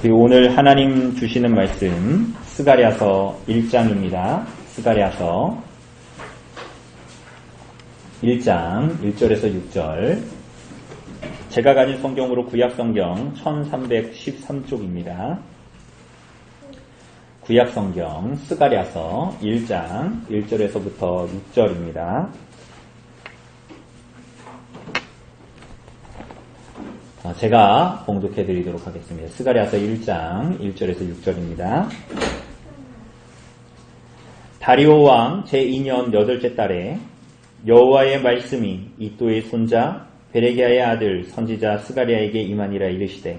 우리 오늘 하나님 주시는 말씀 스가랴서 1장입니다. 스가랴서 1장 1절에서 6절. 제가 가진 성경으로 구약성경 1313쪽입니다. 구약성경 스가랴서 1장 1절에서부터 6절입니다. 제가 봉독해 드리도록 하겠습니다. 스가랴서 1장 1절에서 6절입니다. 다리오 왕 제2년 8째 달에 여호와의 말씀이 이또의 손자 베레기야의 아들 선지자 스가랴에게 임하니라. 이르시되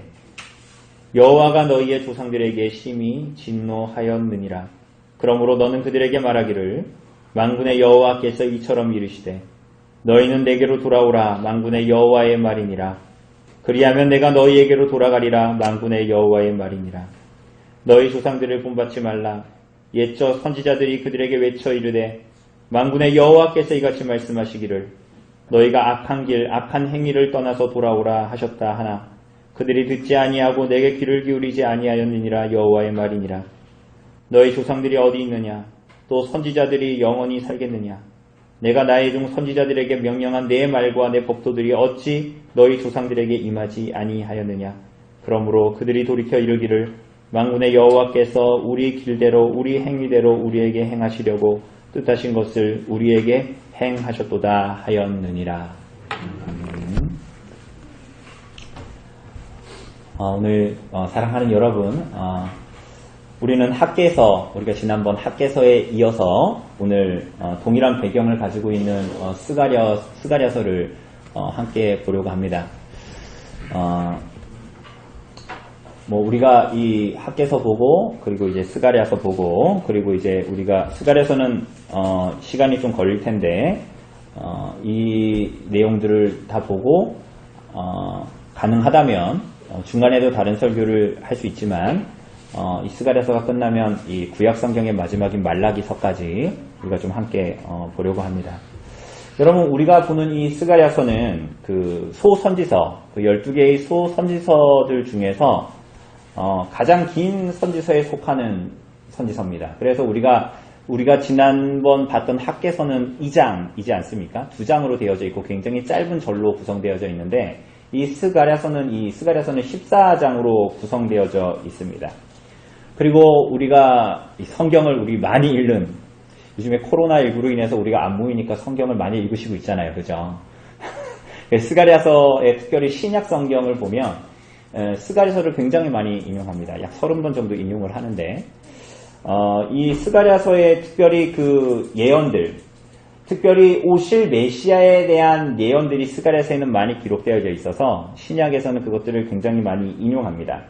여호와가 너희의 조상들에게 심히 진노하였느니라. 그러므로 너는 그들에게 말하기를 만군의 여호와께서 이처럼 이르시되 너희는 내게로 돌아오라. 만군의 여호와의 말이니라. 그리하면 내가 너희에게로 돌아가리라. 만군의 여호와의 말이니라. 너희 조상들을 본받지 말라. 옛적 선지자들이 그들에게 외쳐 이르되 만군의 여호와께서 이같이 말씀하시기를 너희가 악한 길 악한 행위를 떠나서 돌아오라 하셨다 하나 그들이 듣지 아니하고 내게 귀를 기울이지 아니하였느니라. 여호와의 말이니라. 너희 조상들이 어디 있느냐? 또 선지자들이 영원히 살겠느냐? 내가 나의 종 선지자들에게 명령한 내 말과 내 법도들이 어찌 너희 조상들에게 임하지 아니하였느냐? 그러므로 그들이 돌이켜 이르기를 만군의 여호와께서 우리 길대로 우리 행위대로 우리에게 행하시려고 뜻하신 것을 우리에게 행하셨도다 하였느니라. 오늘 사랑하는 여러분, 우리는 학개서, 우리가 지난번 학개서에 이어서 오늘 동일한 배경을 가지고 있는 스가랴서를 함께 보려고 합니다. 우리가 이 학개서 보고 그리고 이제 스가랴서 보고 그리고 이제 우리가 스가랴서는 시간이 좀 걸릴 텐데 이 내용들을 다 보고 가능하다면 중간에도 다른 설교를 할 수 있지만 이 스가랴서가 끝나면 이 구약성경의 마지막인 말라기서까지 우리가 좀 함께 보려고 합니다. 여러분, 우리가 보는 이 스가랴서는 그 소선지서, 그 12개의 소선지서들 중에서 가장 긴 선지서에 속하는 선지서입니다. 그래서 우리가 지난번 봤던 학개서는 2장이지 않습니까? 2장으로 되어져 있고 굉장히 짧은 절로 구성되어져 있는데 이 스가랴서는 14장으로 구성되어져 있습니다. 그리고 우리가 성경을 우리 많이 읽는, 요즘에 코로나19로 인해서 우리가 안 모이니까 성경을 많이 읽으시고 있잖아요. 그죠? 스가랴서의 특별히 신약 성경을 보면 스가랴서를 굉장히 많이 인용합니다. 약 30번 정도 인용을 하는데 이 스가랴서의 특별히 그 예언들, 특별히 오실 메시아에 대한 예언들이 스가랴서에는 많이 기록되어져 있어서 신약에서는 그것들을 굉장히 많이 인용합니다.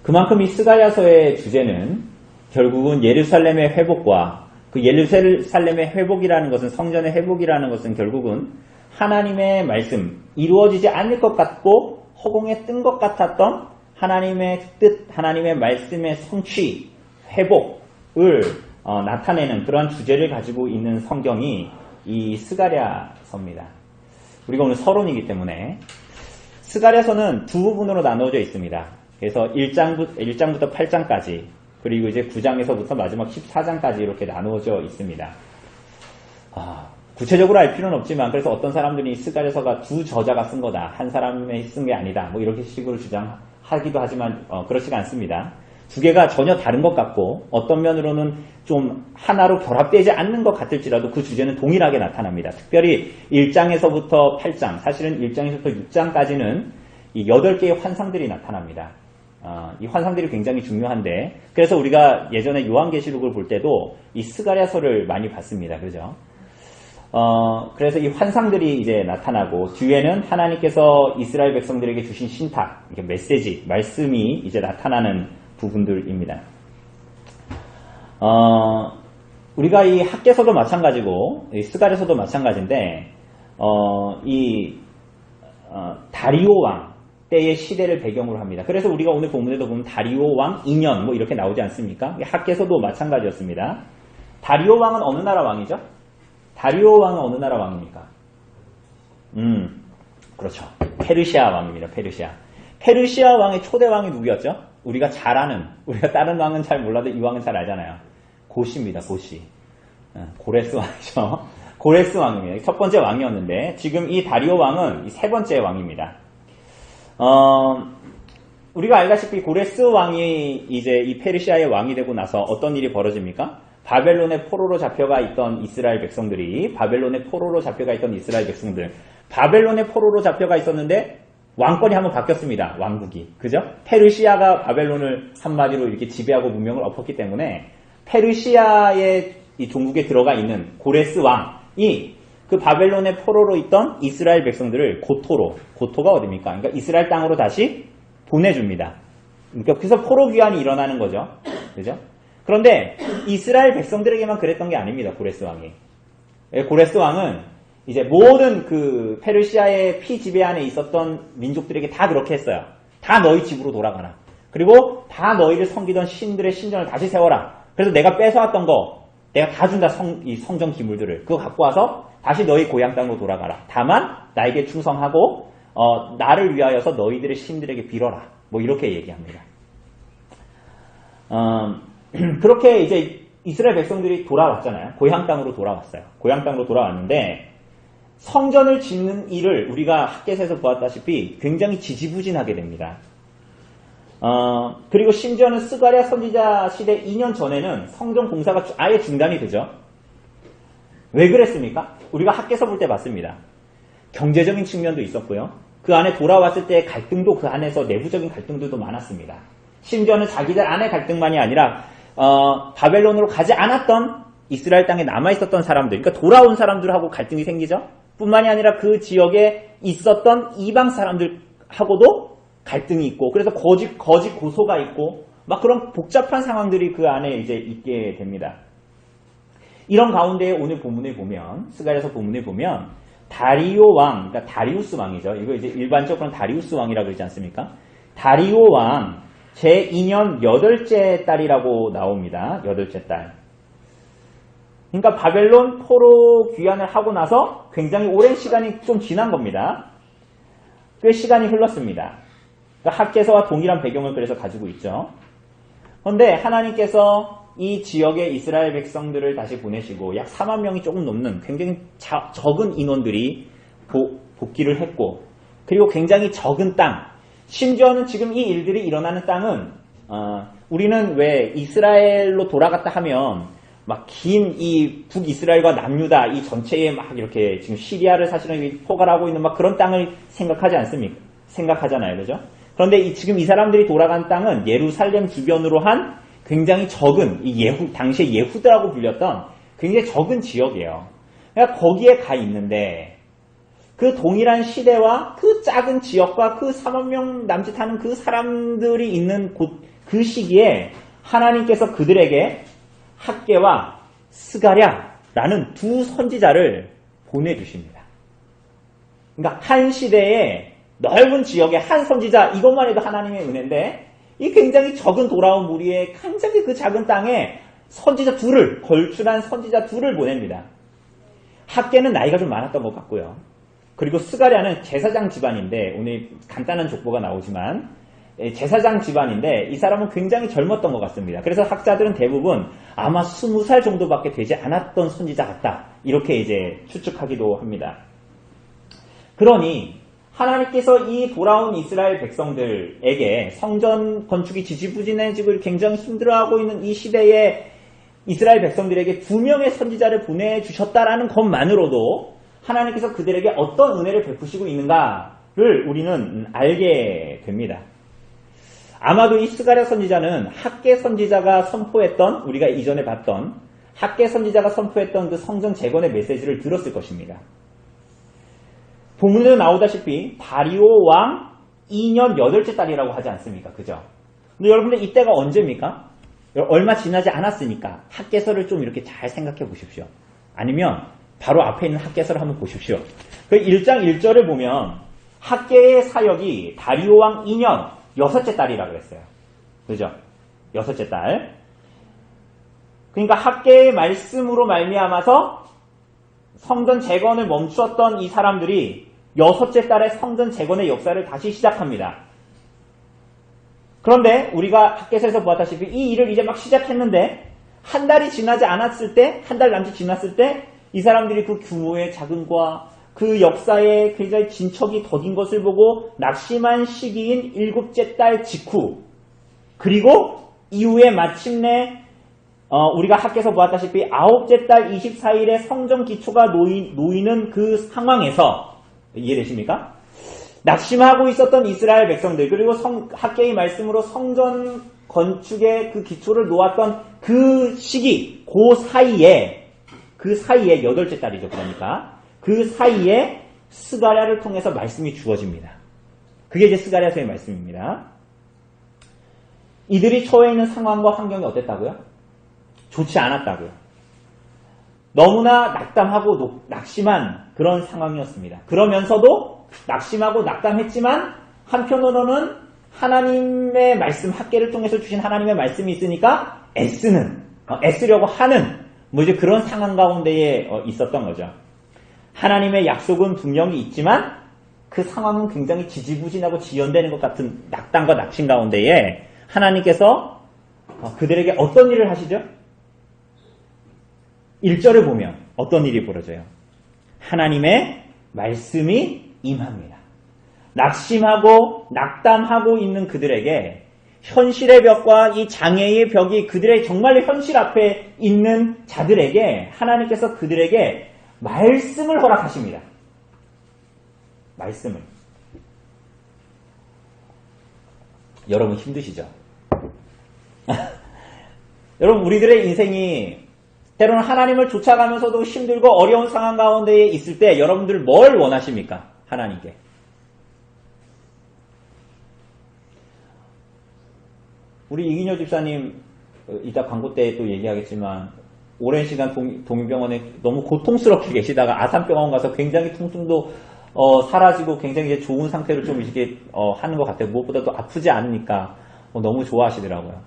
그만큼 이 스가랴서의 주제는 결국은 예루살렘의 회복과 그 예루살렘의 회복이라는 것은 성전의 회복이라는 것은 결국은 하나님의 말씀, 이루어지지 않을 것 같고 허공에 뜬 것 같았던 하나님의 뜻, 하나님의 말씀의 성취, 회복을 나타내는 그런 주제를 가지고 있는 성경이 이 스가랴서입니다. 우리가 오늘 서론이기 때문에 스가랴서는 두 부분으로 나누어져 있습니다. 그래서 1장부터 8장까지 그리고 이제 9장에서부터 마지막 14장까지 이렇게 나누어져 있습니다. 구체적으로 알 필요는 없지만 그래서 어떤 사람들이 스가랴서가 두 저자가 쓴 거다. 한 사람이 쓴 게 아니다. 뭐 이렇게 식으로 주장하기도 하지만 그렇지가 않습니다. 두 개가 전혀 다른 것 같고 어떤 면으로는 좀 하나로 결합되지 않는 것 같을지라도 그 주제는 동일하게 나타납니다. 특별히 1장에서부터 8장, 사실은 1장에서부터 6장까지는 이 8개의 환상들이 나타납니다. 이 환상들이 굉장히 중요한데 그래서 우리가 예전에 요한계시록을 볼 때도 이 스가랴서를 많이 봤습니다. 그죠? 그래서 이 환상들이 이제 나타나고 뒤에는 하나님께서 이스라엘 백성들에게 주신 신탁, 메시지, 말씀이 이제 나타나는 부분들입니다. 우리가 이 학개서도 마찬가지고 이 스가랴서도 마찬가지인데 다리오 왕 때의 시대를 배경으로 합니다. 그래서 우리가 오늘 본문에도 보면 다리오 왕 2년 뭐 이렇게 나오지 않습니까? 학개서도 마찬가지였습니다. 다리오 왕은 어느 나라 왕이죠? 다리오 왕은 어느 나라 왕입니까? 그렇죠. 페르시아 왕입니다. 페르시아. 페르시아 왕의 초대 왕이 누구였죠? 우리가 잘 아는, 우리가 다른 왕은 잘 몰라도 이 왕은 잘 알잖아요. 고시입니다, 고시. 고레스 왕이죠. 고레스 왕입니다. 첫 번째 왕이었는데, 지금 이 다리오 왕은 세 번째 왕입니다. 우리가 알다시피 고레스 왕이 이제 이 페르시아의 왕이 되고 나서 어떤 일이 벌어집니까? 바벨론의 포로로 잡혀가 있던 이스라엘 백성들이, 바벨론의 포로로 잡혀가 있던 이스라엘 백성들, 바벨론의 포로로 잡혀가 있었는데, 왕권이 한번 바뀌었습니다. 왕국이. 그죠? 페르시아가 바벨론을 한마디로 이렇게 지배하고 문명을 엎었기 때문에 페르시아의 이 종국에 들어가 있는 고레스 왕이 그 바벨론의 포로로 있던 이스라엘 백성들을 고토가 어딥니까? 그러니까 이스라엘 땅으로 다시 보내줍니다. 그러니까 그래서 포로 귀환이 일어나는 거죠. 그죠? 그런데 이스라엘 백성들에게만 그랬던 게 아닙니다. 고레스 왕이. 고레스 왕은 이제 모든 그 페르시아의 피지배 안에 있었던 민족들에게 다 그렇게 했어요. 다 너희 집으로 돌아가라. 그리고 다 너희를 섬기던 신들의 신전을 다시 세워라. 그래서 내가 뺏어왔던 거 내가 다 준다. 이 성전 기물들을 그거 갖고 와서 다시 너희 고향 땅으로 돌아가라. 다만 나에게 충성하고 나를 위하여서 너희들의 신들에게 빌어라. 뭐 이렇게 얘기합니다. 그렇게 이제 이스라엘 백성들이 돌아왔잖아요. 고향 땅으로 돌아왔어요. 고향 땅으로 돌아왔는데 성전을 짓는 일을 우리가 학개서에서 보았다시피 굉장히 지지부진하게 됩니다. 그리고 심지어는 스가랴 선지자 시대 2년 전에는 성전 공사가 아예 중단이 되죠. 왜 그랬습니까? 우리가 학개서 볼 때 봤습니다. 경제적인 측면도 있었고요. 그 안에 돌아왔을 때 갈등도 그 안에서 내부적인 갈등들도 많았습니다. 심지어는 자기들 안의 갈등만이 아니라 바벨론으로 가지 않았던 이스라엘 땅에 남아있었던 사람들, 그러니까 돌아온 사람들하고 갈등이 생기죠. 뿐만이 아니라 그 지역에 있었던 이방 사람들하고도 갈등이 있고, 그래서 거짓 고소가 있고, 막 그런 복잡한 상황들이 그 안에 이제 있게 됩니다. 이런 가운데 오늘 본문을 보면, 스가랴서 본문을 보면, 다리오 왕, 그러니까 다리우스 왕이죠. 이거 이제 일반적으로는 다리우스 왕이라고 그러지 않습니까? 다리오 왕 제2년 8째 딸이라고 나옵니다. 8째 딸. 그러니까 바벨론 포로 귀환을 하고 나서 굉장히 오랜 시간이 좀 지난 겁니다. 꽤 시간이 흘렀습니다. 그러니까 학개서와 동일한 배경을 그래서 가지고 있죠. 그런데 하나님께서 이 지역의 이스라엘 백성들을 다시 보내시고 약 4만 명이 조금 넘는 굉장히 적은 인원들이 복귀를 했고, 그리고 굉장히 적은 땅, 심지어는 지금 이 일들이 일어나는 땅은 우리는 왜 이스라엘로 돌아갔다 하면 막 긴 이 북이스라엘과 남유다 이 전체에 막 이렇게 지금 시리아를 사실은 포괄하고 있는 막 그런 땅을 생각하지 않습니까? 생각하잖아요. 그죠? 그런데 지금 이 사람들이 돌아간 땅은 예루살렘 주변으로 한 굉장히 적은 당시에 예후드라고 불렸던 굉장히 적은 지역이에요. 그러니까 거기에 가 있는데 그 동일한 시대와 그 작은 지역과 그 4만 명 남짓하는 그 사람들이 있는 그 시기에 하나님께서 그들에게 학개와 스가랴라는 두 선지자를 보내주십니다. 그러니까 한 시대에 넓은 지역의 한 선지자, 이것만 해도 하나님의 은혜인데 이 굉장히 적은 돌아온 무리의 굉장히 그 작은 땅에 선지자 둘을, 걸출한 선지자 둘을 보냅니다. 학개는 나이가 좀 많았던 것 같고요. 그리고 스가랴는 제사장 집안인데, 오늘 간단한 족보가 나오지만 제사장 집안인데 이 사람은 굉장히 젊었던 것 같습니다. 그래서 학자들은 대부분 아마 20살 정도밖에 되지 않았던 선지자 같다, 이렇게 이제 추측하기도 합니다. 그러니 하나님께서 이 돌아온 이스라엘 백성들에게 성전 건축이 지지부진해지고 굉장히 힘들어하고 있는 이 시대에 이스라엘 백성들에게 2명의 선지자를 보내주셨다라는 것만으로도 하나님께서 그들에게 어떤 은혜를 베푸시고 있는가를 우리는 알게 됩니다. 아마도 이 스가랴 선지자는 학개 선지자가 선포했던, 우리가 이전에 봤던 학개 선지자가 선포했던 그 성전 재건의 메시지를 들었을 것입니다. 본문에도 나오다시피 다리오 왕 2년 8째 딸이라고 하지 않습니까? 그죠? 근데 여러분들 이때가 언제입니까? 얼마 지나지 않았으니까 학개서를 좀 이렇게 잘 생각해 보십시오. 아니면 바로 앞에 있는 학개서를 한번 보십시오. 그 1장 1절을 보면 학개의 사역이 다리오 왕 2년 6째 딸이라고 그랬어요. 그죠? 6째 딸. 그러니까 학개의 말씀으로 말미암아서 성전 재건을 멈추었던 이 사람들이 6째 딸의 성전 재건의 역사를 다시 시작합니다. 그런데 우리가 학개서에서 보았다시피 이 일을 이제 막 시작했는데 한 달이 지나지 않았을 때, 한 달 남짓 지났을 때 이 사람들이 그 규모의 작음과 그 역사에 굉장히 진척이 더딘 것을 보고 낙심한 시기인 7째 달 직후, 그리고 이후에 마침내 우리가 학개서 보았다시피 9째 달 24일에 성전 기초가 놓이는 그 상황에서, 이해되십니까? 낙심하고 있었던 이스라엘 백성들, 그리고 학개의 말씀으로 성전 건축의 그 기초를 놓았던 그 시기, 그 사이에 8째 달이죠. 그러니까 그 사이에 스가랴를 통해서 말씀이 주어집니다. 그게 이제 스가랴서의 말씀입니다. 이들이 처해 있는 상황과 환경이 어땠다고요? 좋지 않았다고요. 너무나 낙담하고 낙심한 그런 상황이었습니다. 그러면서도 낙심하고 낙담했지만 한편으로는 하나님의 말씀, 학개를 통해서 주신 하나님의 말씀이 있으니까 애쓰려고 하는 이제 그런 상황 가운데에 있었던 거죠. 하나님의 약속은 분명히 있지만 그 상황은 굉장히 지지부진하고 지연되는 것 같은 낙담과 낙심 가운데에 하나님께서 그들에게 어떤 일을 하시죠? 1절을 보면 어떤 일이 벌어져요? 하나님의 말씀이 임합니다. 낙심하고 낙담하고 있는 그들에게 현실의 벽과 이 장애의 벽이 그들의 정말로 현실 앞에 있는 자들에게 하나님께서 그들에게 말씀을 허락하십니다. 말씀을. 여러분 힘드시죠? 여러분 우리들의 인생이 때로는 하나님을 쫓아가면서도 힘들고 어려운 상황 가운데에 있을 때 여러분들 뭘 원하십니까? 하나님께. 우리 이기녀 집사님 이따 광고 때 또 얘기하겠지만 오랜 시간 동인병원에 너무 고통스럽게 계시다가 아산병원 가서 굉장히 통증도 사라지고 굉장히 이제 좋은 상태로 좀 이렇게 하는 것 같아요. 무엇보다도 아프지 않으니까 너무 좋아하시더라고요.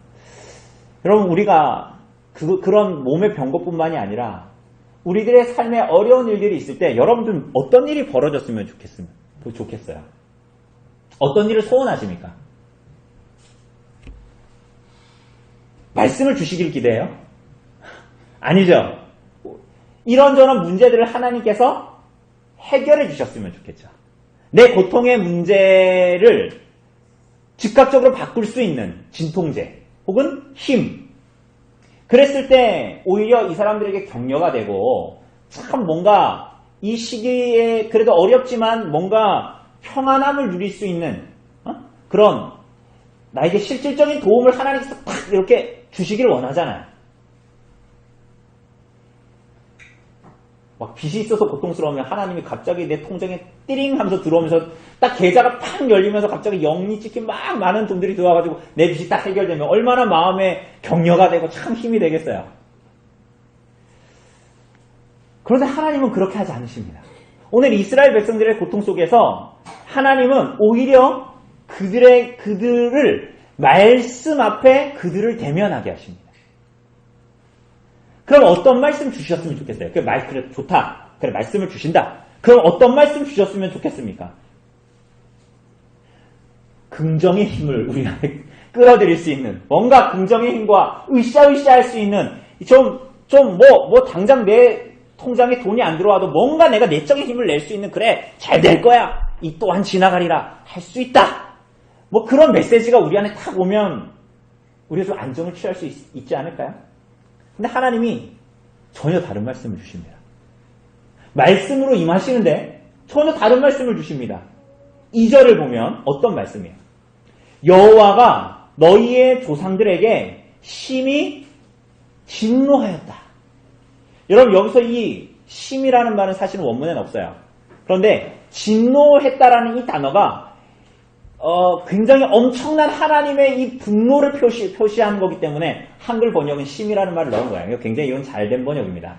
여러분 우리가 그런 몸의 병고뿐만이 아니라 우리들의 삶에 어려운 일들이 있을 때 여러분들 어떤 일이 벌어졌으면 좋겠어요? 어떤 일을 소원하십니까? 말씀을 주시길 기대해요? 아니죠. 이런저런 문제들을 하나님께서 해결해 주셨으면 좋겠죠. 내 고통의 문제를 즉각적으로 바꿀 수 있는 진통제 혹은 힘. 그랬을 때 오히려 이 사람들에게 격려가 되고 참 뭔가 이 시기에 그래도 어렵지만 뭔가 평안함을 누릴 수 있는 그런 나에게 실질적인 도움을 하나님께서 딱 이렇게 주시기를 원하잖아요. 막 빚이 있어서 고통스러우면 하나님이 갑자기 내 통장에 띠링 하면서 들어오면서 딱 계좌가 팍 열리면서 갑자기 영리 찍힌 막 많은 돈들이 들어와가지고 내 빚이 딱 해결되면 얼마나 마음에 격려가 되고 참 힘이 되겠어요. 그런데 하나님은 그렇게 하지 않으십니다. 오늘 이스라엘 백성들의 고통 속에서 하나님은 오히려 그들을 말씀 앞에 그들을 대면하게 하십니다. 그럼 어떤 말씀 주셨으면 좋겠어요? 그래, 좋다. 그래, 말씀을 주신다. 그럼 어떤 말씀 주셨으면 좋겠습니까? 긍정의 힘을 우리가 끌어들일 수 있는, 뭔가 긍정의 힘과 으쌰으쌰 할 수 있는, 당장 내 통장에 돈이 안 들어와도 뭔가 내가 내적인 힘을 낼 수 있는, 그래, 잘 될 거야. 이 또한 지나가리라. 할 수 있다. 그런 메시지가 우리 안에 탁 오면 우리가 좀 안정을 취할 수 있지 않을까요? 근데 하나님이 전혀 다른 말씀을 주십니다. 말씀으로 임하시는데 전혀 다른 말씀을 주십니다. 2절을 보면 어떤 말씀이에요? 여호와가 너희의 조상들에게 심히 진노하였다. 여러분 여기서 이 심이라는 말은 사실은 원문에는 없어요. 그런데 진노했다라는 이 단어가 굉장히 엄청난 하나님의 이 분노를 표시하는 거기 때문에 한글 번역은 심이라는 말을 넣은 거예요. 굉장히 이건 잘된 번역입니다.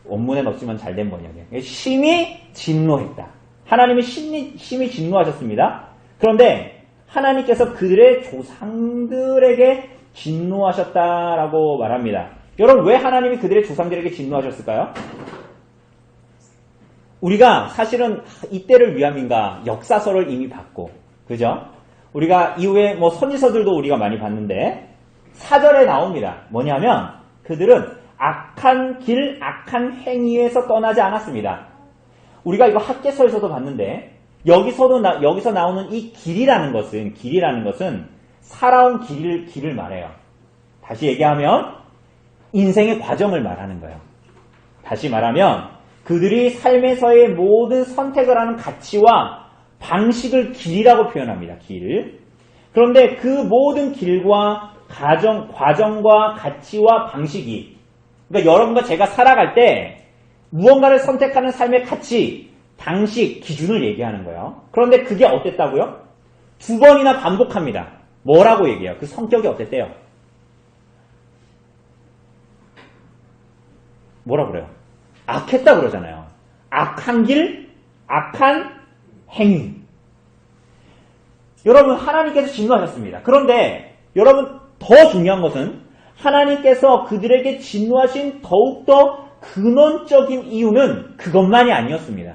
원문엔 없지만 잘된 번역이에요. 심히 진노했다. 하나님이 심히 진노하셨습니다. 그런데 하나님께서 그들의 조상들에게 진노하셨다라고 말합니다. 여러분 왜 하나님이 그들의 조상들에게 진노하셨을까요? 우리가 사실은 이때를 위함인가 역사서를 이미 봤고 그죠? 우리가 이후에 뭐 선지서들도 우리가 많이 봤는데 4절에 나옵니다. 뭐냐면 그들은 악한 길, 악한 행위에서 떠나지 않았습니다. 우리가 이거 학개서에서도 봤는데 여기서 나오는 이 길이라는 것은 살아온 길을 말해요. 다시 얘기하면 인생의 과정을 말하는 거예요. 다시 말하면 그들이 삶에서의 모든 선택을 하는 가치와 방식을 길이라고 표현합니다. 길. 그런데 그 모든 길과 과정과 가치와 방식이, 그러니까 여러분과 제가 살아갈 때 무언가를 선택하는 삶의 가치, 방식, 기준을 얘기하는 거예요. 그런데 그게 어땠다고요? 2번이나 반복합니다. 뭐라고 얘기해요? 그 성격이 어땠대요? 뭐라 그래요? 악했다 그러잖아요. 악한 길, 악한 행위. 여러분, 하나님께서 진노하셨습니다. 그런데 여러분, 더 중요한 것은 하나님께서 그들에게 진노하신 더욱더 근원적인 이유는 그것만이 아니었습니다.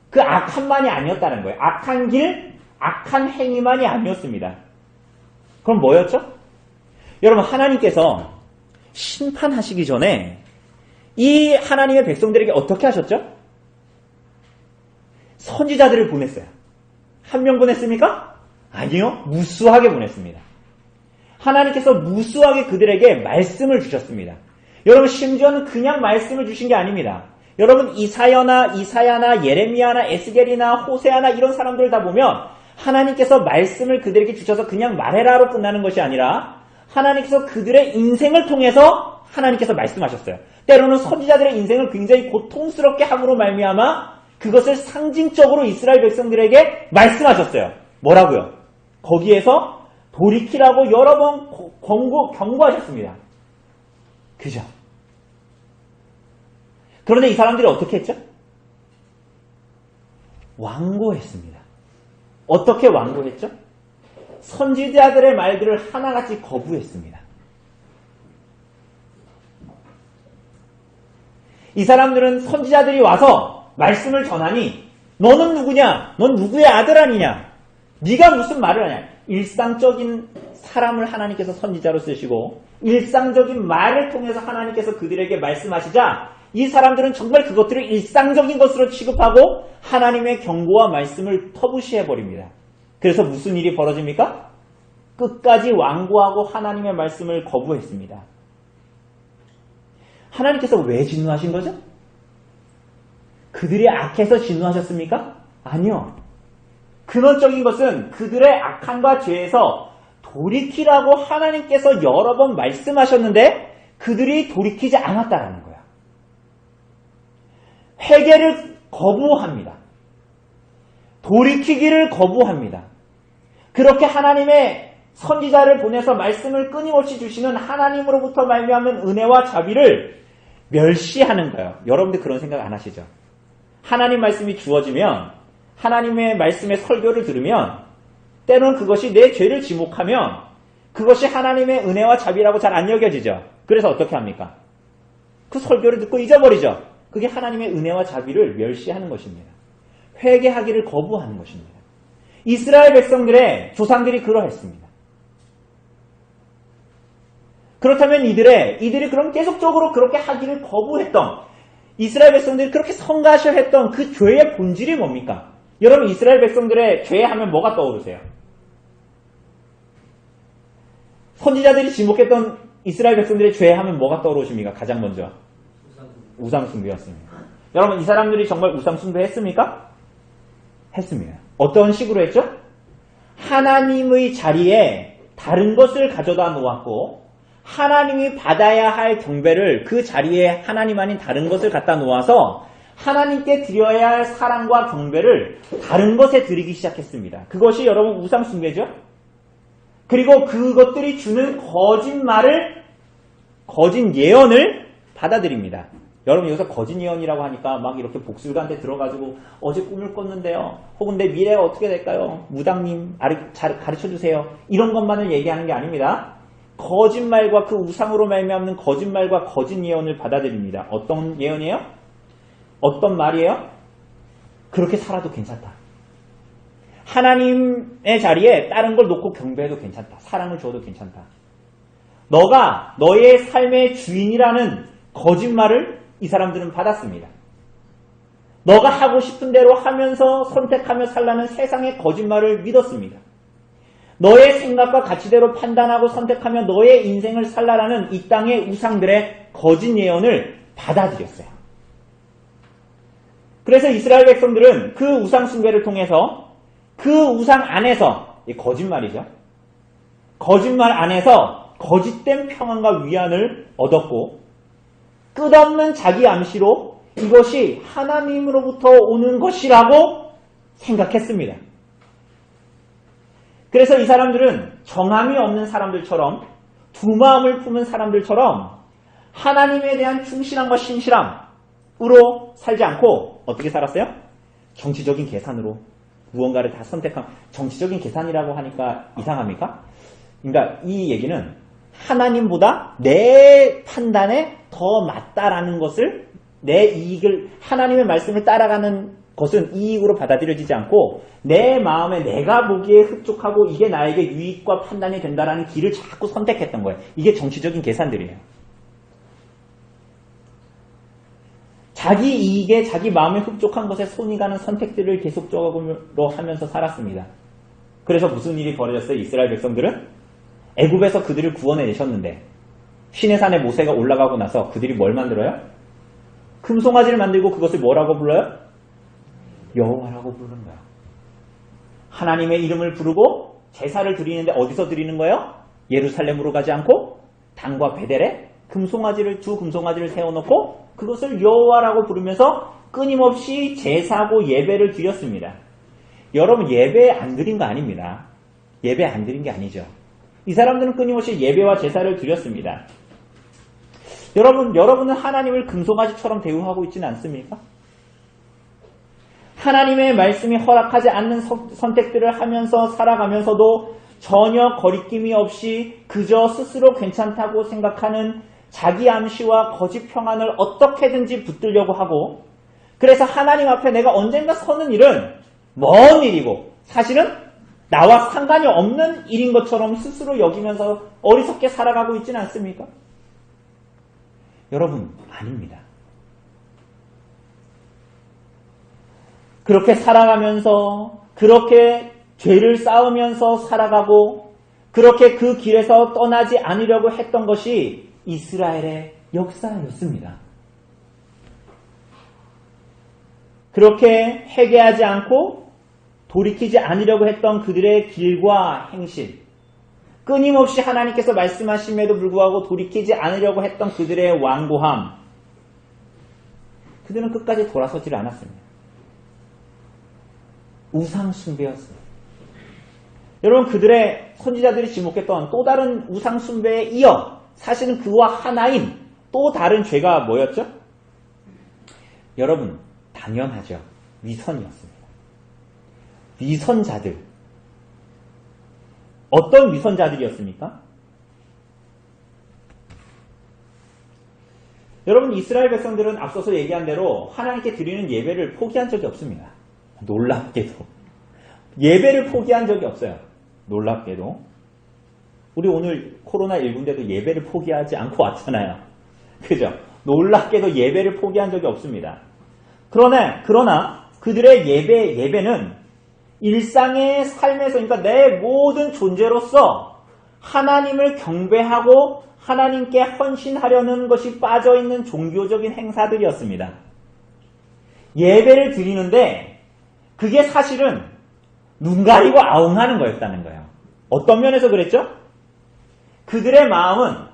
그 악함만이 아니었다는 거예요. 악한 길, 악한 행위만이 아니었습니다. 그럼 뭐였죠? 여러분, 하나님께서 심판하시기 전에 이 하나님의 백성들에게 어떻게 하셨죠? 선지자들을 보냈어요. 한 명 보냈습니까? 아니요. 무수하게 보냈습니다. 하나님께서 무수하게 그들에게 말씀을 주셨습니다. 여러분, 심지어는 그냥 말씀을 주신 게 아닙니다. 여러분, 이사야나 예레미야나 에스겔이나 호세아나 이런 사람들을 다 보면 하나님께서 말씀을 그들에게 주셔서 그냥 말해라로 끝나는 것이 아니라 하나님께서 그들의 인생을 통해서 하나님께서 말씀하셨어요. 때로는 선지자들의 인생을 굉장히 고통스럽게 함으로 말미암아 그것을 상징적으로 이스라엘 백성들에게 말씀하셨어요. 뭐라고요? 거기에서 돌이키라고 여러 번 경고하셨습니다. 그죠? 그런데 이 사람들이 어떻게 했죠? 완고했습니다. 어떻게 완고했죠? 선지자들의 말들을 하나같이 거부했습니다. 이 사람들은 선지자들이 와서 말씀을 전하니 너는 누구냐? 넌 누구의 아들 아니냐? 네가 무슨 말을 하냐? 일상적인 사람을 하나님께서 선지자로 쓰시고 일상적인 말을 통해서 하나님께서 그들에게 말씀하시자 이 사람들은 정말 그것들을 일상적인 것으로 취급하고 하나님의 경고와 말씀을 터부시해버립니다. 그래서 무슨 일이 벌어집니까? 끝까지 완고하고 하나님의 말씀을 거부했습니다. 하나님께서 왜 진노하신 거죠? 그들이 악해서 진노하셨습니까? 아니요. 근원적인 것은 그들의 악함과 죄에서 돌이키라고 하나님께서 여러 번 말씀하셨는데 그들이 돌이키지 않았다라는 거예요. 회개를 거부합니다. 돌이키기를 거부합니다. 그렇게 하나님의 선지자를 보내서 말씀을 끊임없이 주시는 하나님으로부터 말미암은 은혜와 자비를 멸시하는 거예요. 여러분들 그런 생각 안 하시죠? 하나님 말씀이 주어지면 하나님의 말씀의 설교를 들으면 때로는 그것이 내 죄를 지목하면 그것이 하나님의 은혜와 자비라고 잘 안 여겨지죠. 그래서 어떻게 합니까? 그 설교를 듣고 잊어버리죠. 그게 하나님의 은혜와 자비를 멸시하는 것입니다. 회개하기를 거부하는 것입니다. 이스라엘 백성들의 조상들이 그러했습니다. 그렇다면 이들이 그럼 계속적으로 그렇게 하기를 거부했던 이스라엘 백성들이 그렇게 성가셔했던 그 죄의 본질이 뭡니까? 여러분, 이스라엘 백성들의 죄 하면 뭐가 떠오르세요? 선지자들이 지목했던 이스라엘 백성들의 죄 하면 뭐가 떠오르십니까? 가장 먼저 우상숭배였습니다. 여러분, 이 사람들이 정말 우상숭배 했습니까? 했습니다. 어떤 식으로 했죠? 하나님의 자리에 다른 것을 가져다 놓았고 하나님이 받아야 할 경배를 그 자리에 하나님 아닌 다른 것을 갖다 놓아서 하나님께 드려야 할 사랑과 경배를 다른 것에 드리기 시작했습니다. 그것이 여러분 우상숭배죠? 그리고 그것들이 주는 거짓 예언을 받아들입니다. 여러분, 여기서 거짓 예언이라고 하니까 막 이렇게 복술가한테 들어가지고 어제 꿈을 꿨는데요. 혹은 내 미래가 어떻게 될까요? 무당님 가르쳐주세요. 이런 것만을 얘기하는 게 아닙니다. 거짓말과 그 우상으로 말미암는 거짓말과 거짓 예언을 받아들입니다. 어떤 예언이에요? 어떤 말이에요? 그렇게 살아도 괜찮다. 하나님의 자리에 다른 걸 놓고 경배해도 괜찮다. 사랑을 줘도 괜찮다. 너가 너의 삶의 주인이라는 거짓말을 이 사람들은 받았습니다. 너가 하고 싶은 대로 하면서 선택하며 살라는 세상의 거짓말을 믿었습니다. 너의 생각과 가치대로 판단하고 선택하며 너의 인생을 살라라는 이 땅의 우상들의 거짓 예언을 받아들였어요. 그래서 이스라엘 백성들은 그 우상 숭배를 통해서 그 우상 안에서, 이 거짓말이죠. 거짓말 안에서 거짓된 평안과 위안을 얻었고 끝없는 자기 암시로 이것이 하나님으로부터 오는 것이라고 생각했습니다. 그래서 이 사람들은 정함이 없는 사람들처럼 두 마음을 품은 사람들처럼 하나님에 대한 충실함과 신실함으로 살지 않고 어떻게 살았어요? 정치적인 계산으로 무언가를 다 선택한, 정치적인 계산이라고 하니까 이상합니까? 그러니까 이 얘기는 하나님보다 내 판단에 더 맞다라는 것을, 내 이익을, 하나님의 말씀을 따라가는 것은 이익으로 받아들여지지 않고 내 마음에 내가 보기에 흡족하고 이게 나에게 유익과 판단이 된다라는 길을 자꾸 선택했던 거예요. 이게 정치적인 계산들이에요. 자기 이익에 자기 마음에 흡족한 것에 손이 가는 선택들을 계속적으로 하면서 살았습니다. 그래서 무슨 일이 벌어졌어요? 이스라엘 백성들은 애굽에서 그들을 구원해내셨는데 시내산에 모세가 올라가고 나서 그들이 뭘 만들어요? 금송아지를 만들고 그것을 뭐라고 불러요? 여호와라고 부르는 거예요. 하나님의 이름을 부르고 제사를 드리는데 어디서 드리는 거예요? 예루살렘으로 가지 않고 단과 베델에 두 금송아지를 세워놓고 그것을 여호와라고 부르면서 끊임없이 제사고 예배를 드렸습니다. 여러분, 예배 안 드린 거 아닙니다. 예배 안 드린 게 아니죠. 이 사람들은 끊임없이 예배와 제사를 드렸습니다. 여러분은 하나님을 금송아지처럼 대우하고 있지는 않습니까? 하나님의 말씀이 허락하지 않는 선택들을 하면서 살아가면서도 전혀 거리낌이 없이 그저 스스로 괜찮다고 생각하는 자기 암시와 거짓 평안을 어떻게든지 붙들려고 하고, 그래서 하나님 앞에 내가 언젠가 서는 일은 먼 일이고 사실은 나와 상관이 없는 일인 것처럼 스스로 여기면서 어리석게 살아가고 있지는 않습니까? 여러분, 아닙니다. 그렇게 살아가면서, 그렇게 죄를 쌓으면서 살아가고, 그렇게 그 길에서 떠나지 않으려고 했던 것이 이스라엘의 역사였습니다. 그렇게 회개하지 않고 돌이키지 않으려고 했던 그들의 길과 행실, 끊임없이 하나님께서 말씀하심에도 불구하고 돌이키지 않으려고 했던 그들의 완고함, 그들은 끝까지 돌아서질 않았습니다. 우상 숭배였습니다. 여러분, 그들의 선지자들이 지목했던 또 다른 우상 숭배에 이어 사실은 그와 하나인 또 다른 죄가 뭐였죠? 여러분, 당연하죠. 위선이었습니다. 위선자들. 어떤 위선자들이었습니까? 여러분, 이스라엘 백성들은 앞서서 얘기한 대로 하나님께 드리는 예배를 포기한 적이 없습니다. 놀랍게도. 예배를 포기한 적이 없어요. 놀랍게도. 우리 오늘 코로나19인데도 예배를 포기하지 않고 왔잖아요. 그죠? 놀랍게도 예배를 포기한 적이 없습니다. 그러나 그들의 예배는 일상의 삶에서, 그러니까 내 모든 존재로서 하나님을 경배하고 하나님께 헌신하려는 것이 빠져있는 종교적인 행사들이었습니다. 예배를 드리는데 그게 사실은 눈 가리고 아웅하는 거였다는 거예요. 어떤 면에서 그랬죠? 그들의 마음은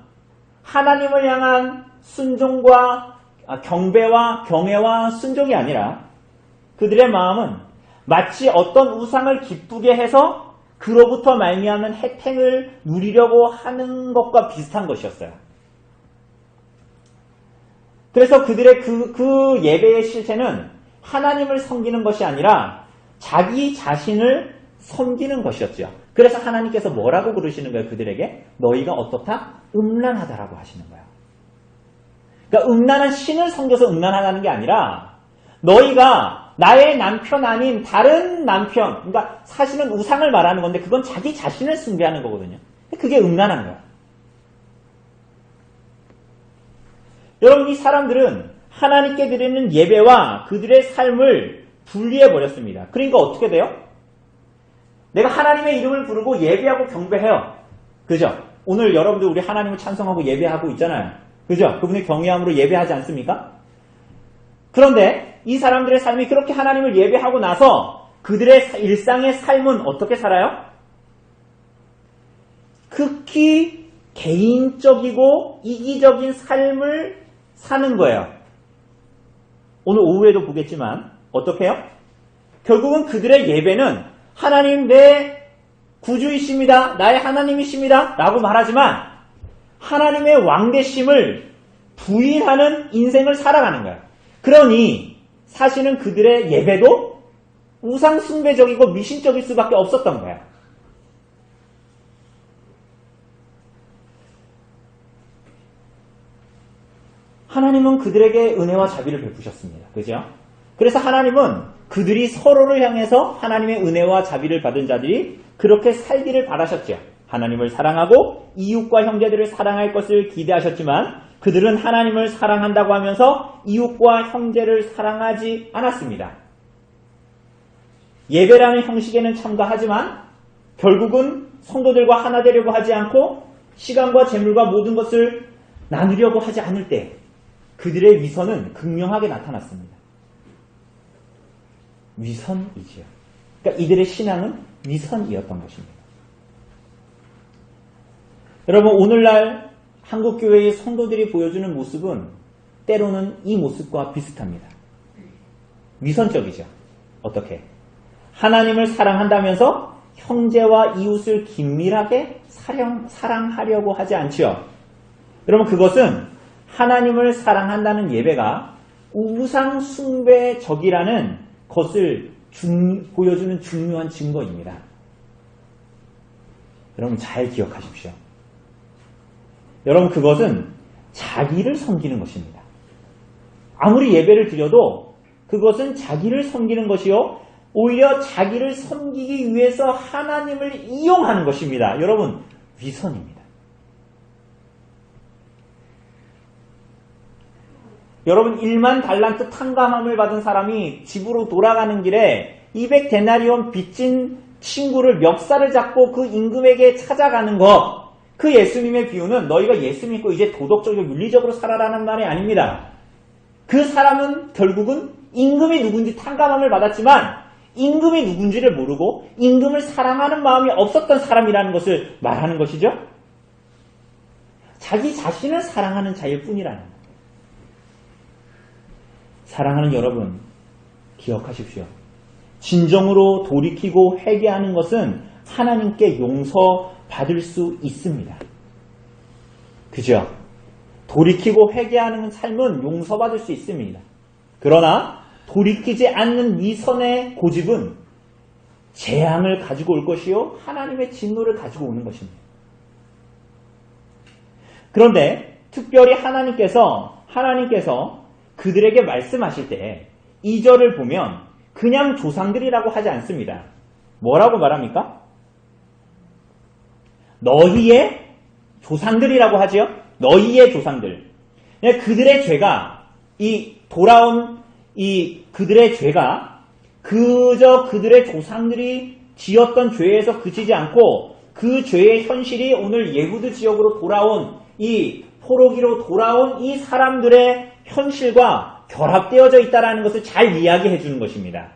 하나님을 향한 순종과 경배와 경외와 순종이 아니라 그들의 마음은 마치 어떤 우상을 기쁘게 해서 그로부터 말미암는 혜택을 누리려고 하는 것과 비슷한 것이었어요. 그래서 그들의 그 예배의 실체는 하나님을 섬기는 것이 아니라 자기 자신을 섬기는 것이었죠. 그래서 하나님께서 뭐라고 부르시는 거예요? 그들에게 너희가 어떻다? 음란하다라고 하시는 거예요. 그러니까 음란한 신을 섬겨서 음란하다는 게 아니라 너희가 나의 남편 아닌 다른 남편, 그러니까 사실은 우상을 말하는 건데 그건 자기 자신을 숭배하는 거거든요. 그게 음란한 거야. 여러분, 이 사람들은 하나님께 드리는 예배와 그들의 삶을 분리해버렸습니다. 그러니까 어떻게 돼요? 내가 하나님의 이름을 부르고 예배하고 경배해요. 그죠? 오늘 여러분들 우리 하나님을 찬송하고 예배하고 있잖아요. 그죠? 그분의 경외함으로 예배하지 않습니까? 그런데 이 사람들의 삶이 그렇게 하나님을 예배하고 나서 그들의 일상의 삶은 어떻게 살아요? 극히 개인적이고 이기적인 삶을 사는 거예요. 오늘 오후에도 보겠지만 어떻게 해요? 결국은 그들의 예배는 하나님 내 구주이십니다. 나의 하나님이십니다. 라고 말하지만 하나님의 왕되심을 부인하는 인생을 살아가는 거예요. 그러니 사실은 그들의 예배도 우상숭배적이고 미신적일 수밖에 없었던 거예요. 하나님은 그들에게 은혜와 자비를 베푸셨습니다. 그죠? 그래서 하나님은 그들이 서로를 향해서 하나님의 은혜와 자비를 받은 자들이 그렇게 살기를 바라셨죠. 하나님을 사랑하고 이웃과 형제들을 사랑할 것을 기대하셨지만 그들은 하나님을 사랑한다고 하면서 이웃과 형제를 사랑하지 않았습니다. 예배라는 형식에는 참가하지만 결국은 성도들과 하나 되려고 하지 않고 시간과 재물과 모든 것을 나누려고 하지 않을 때 그들의 위선은 극명하게 나타났습니다. 위선이지요. 그러니까 이들의 신앙은 위선이었던 것입니다. 여러분, 오늘날 한국교회의 성도들이 보여주는 모습은 때로는 이 모습과 비슷합니다. 위선적이죠. 어떻게? 하나님을 사랑한다면서 형제와 이웃을 긴밀하게 사랑하려고 하지 않지요. 여러분, 그것은 하나님을 사랑한다는 예배가 우상 숭배적이라는 것을 보여주는 중요한 증거입니다. 여러분 잘 기억하십시오. 여러분 그것은 자기를 섬기는 것입니다. 아무리 예배를 드려도 그것은 자기를 섬기는 것이요 오히려 자기를 섬기기 위해서 하나님을 이용하는 것입니다. 여러분 위선입니다. 여러분 1만 달란트 탕감함을 받은 사람이 집으로 돌아가는 길에 200데나리온 빚진 친구를 멱살을 잡고 그 임금에게 찾아가는 것, 그 예수님의 비유는 너희가 예수 믿고 이제 도덕적이고 윤리적으로 살아라는 말이 아닙니다. 그 사람은 결국은 임금이 누군지 탕감함을 받았지만 임금이 누군지를 모르고 임금을 사랑하는 마음이 없었던 사람이라는 것을 말하는 것이죠. 자기 자신을 사랑하는 자일 뿐이라는 것. 사랑하는 여러분, 기억하십시오. 진정으로 돌이키고 회개하는 것은 하나님께 용서받을 수 있습니다. 그죠? 돌이키고 회개하는 삶은 용서받을 수 있습니다. 그러나 돌이키지 않는 위선의 고집은 재앙을 가지고 올 것이요 하나님의 진노를 가지고 오는 것입니다. 그런데 특별히 하나님께서 그들에게 말씀하실 때 2절을 보면 그냥 조상들이라고 하지 않습니다. 뭐라고 말합니까? 너희의 조상들이라고 하지요. 너희의 조상들. 그들의 죄가 그들의 죄가 그저 그들의 조상들이 지었던 죄에서 그치지 않고 그 죄의 현실이 오늘 예후드 지역으로 돌아온 이 포로기로 돌아온 이 사람들의 현실과 결합되어져 있다는 것을 잘 이야기해 주는 것입니다.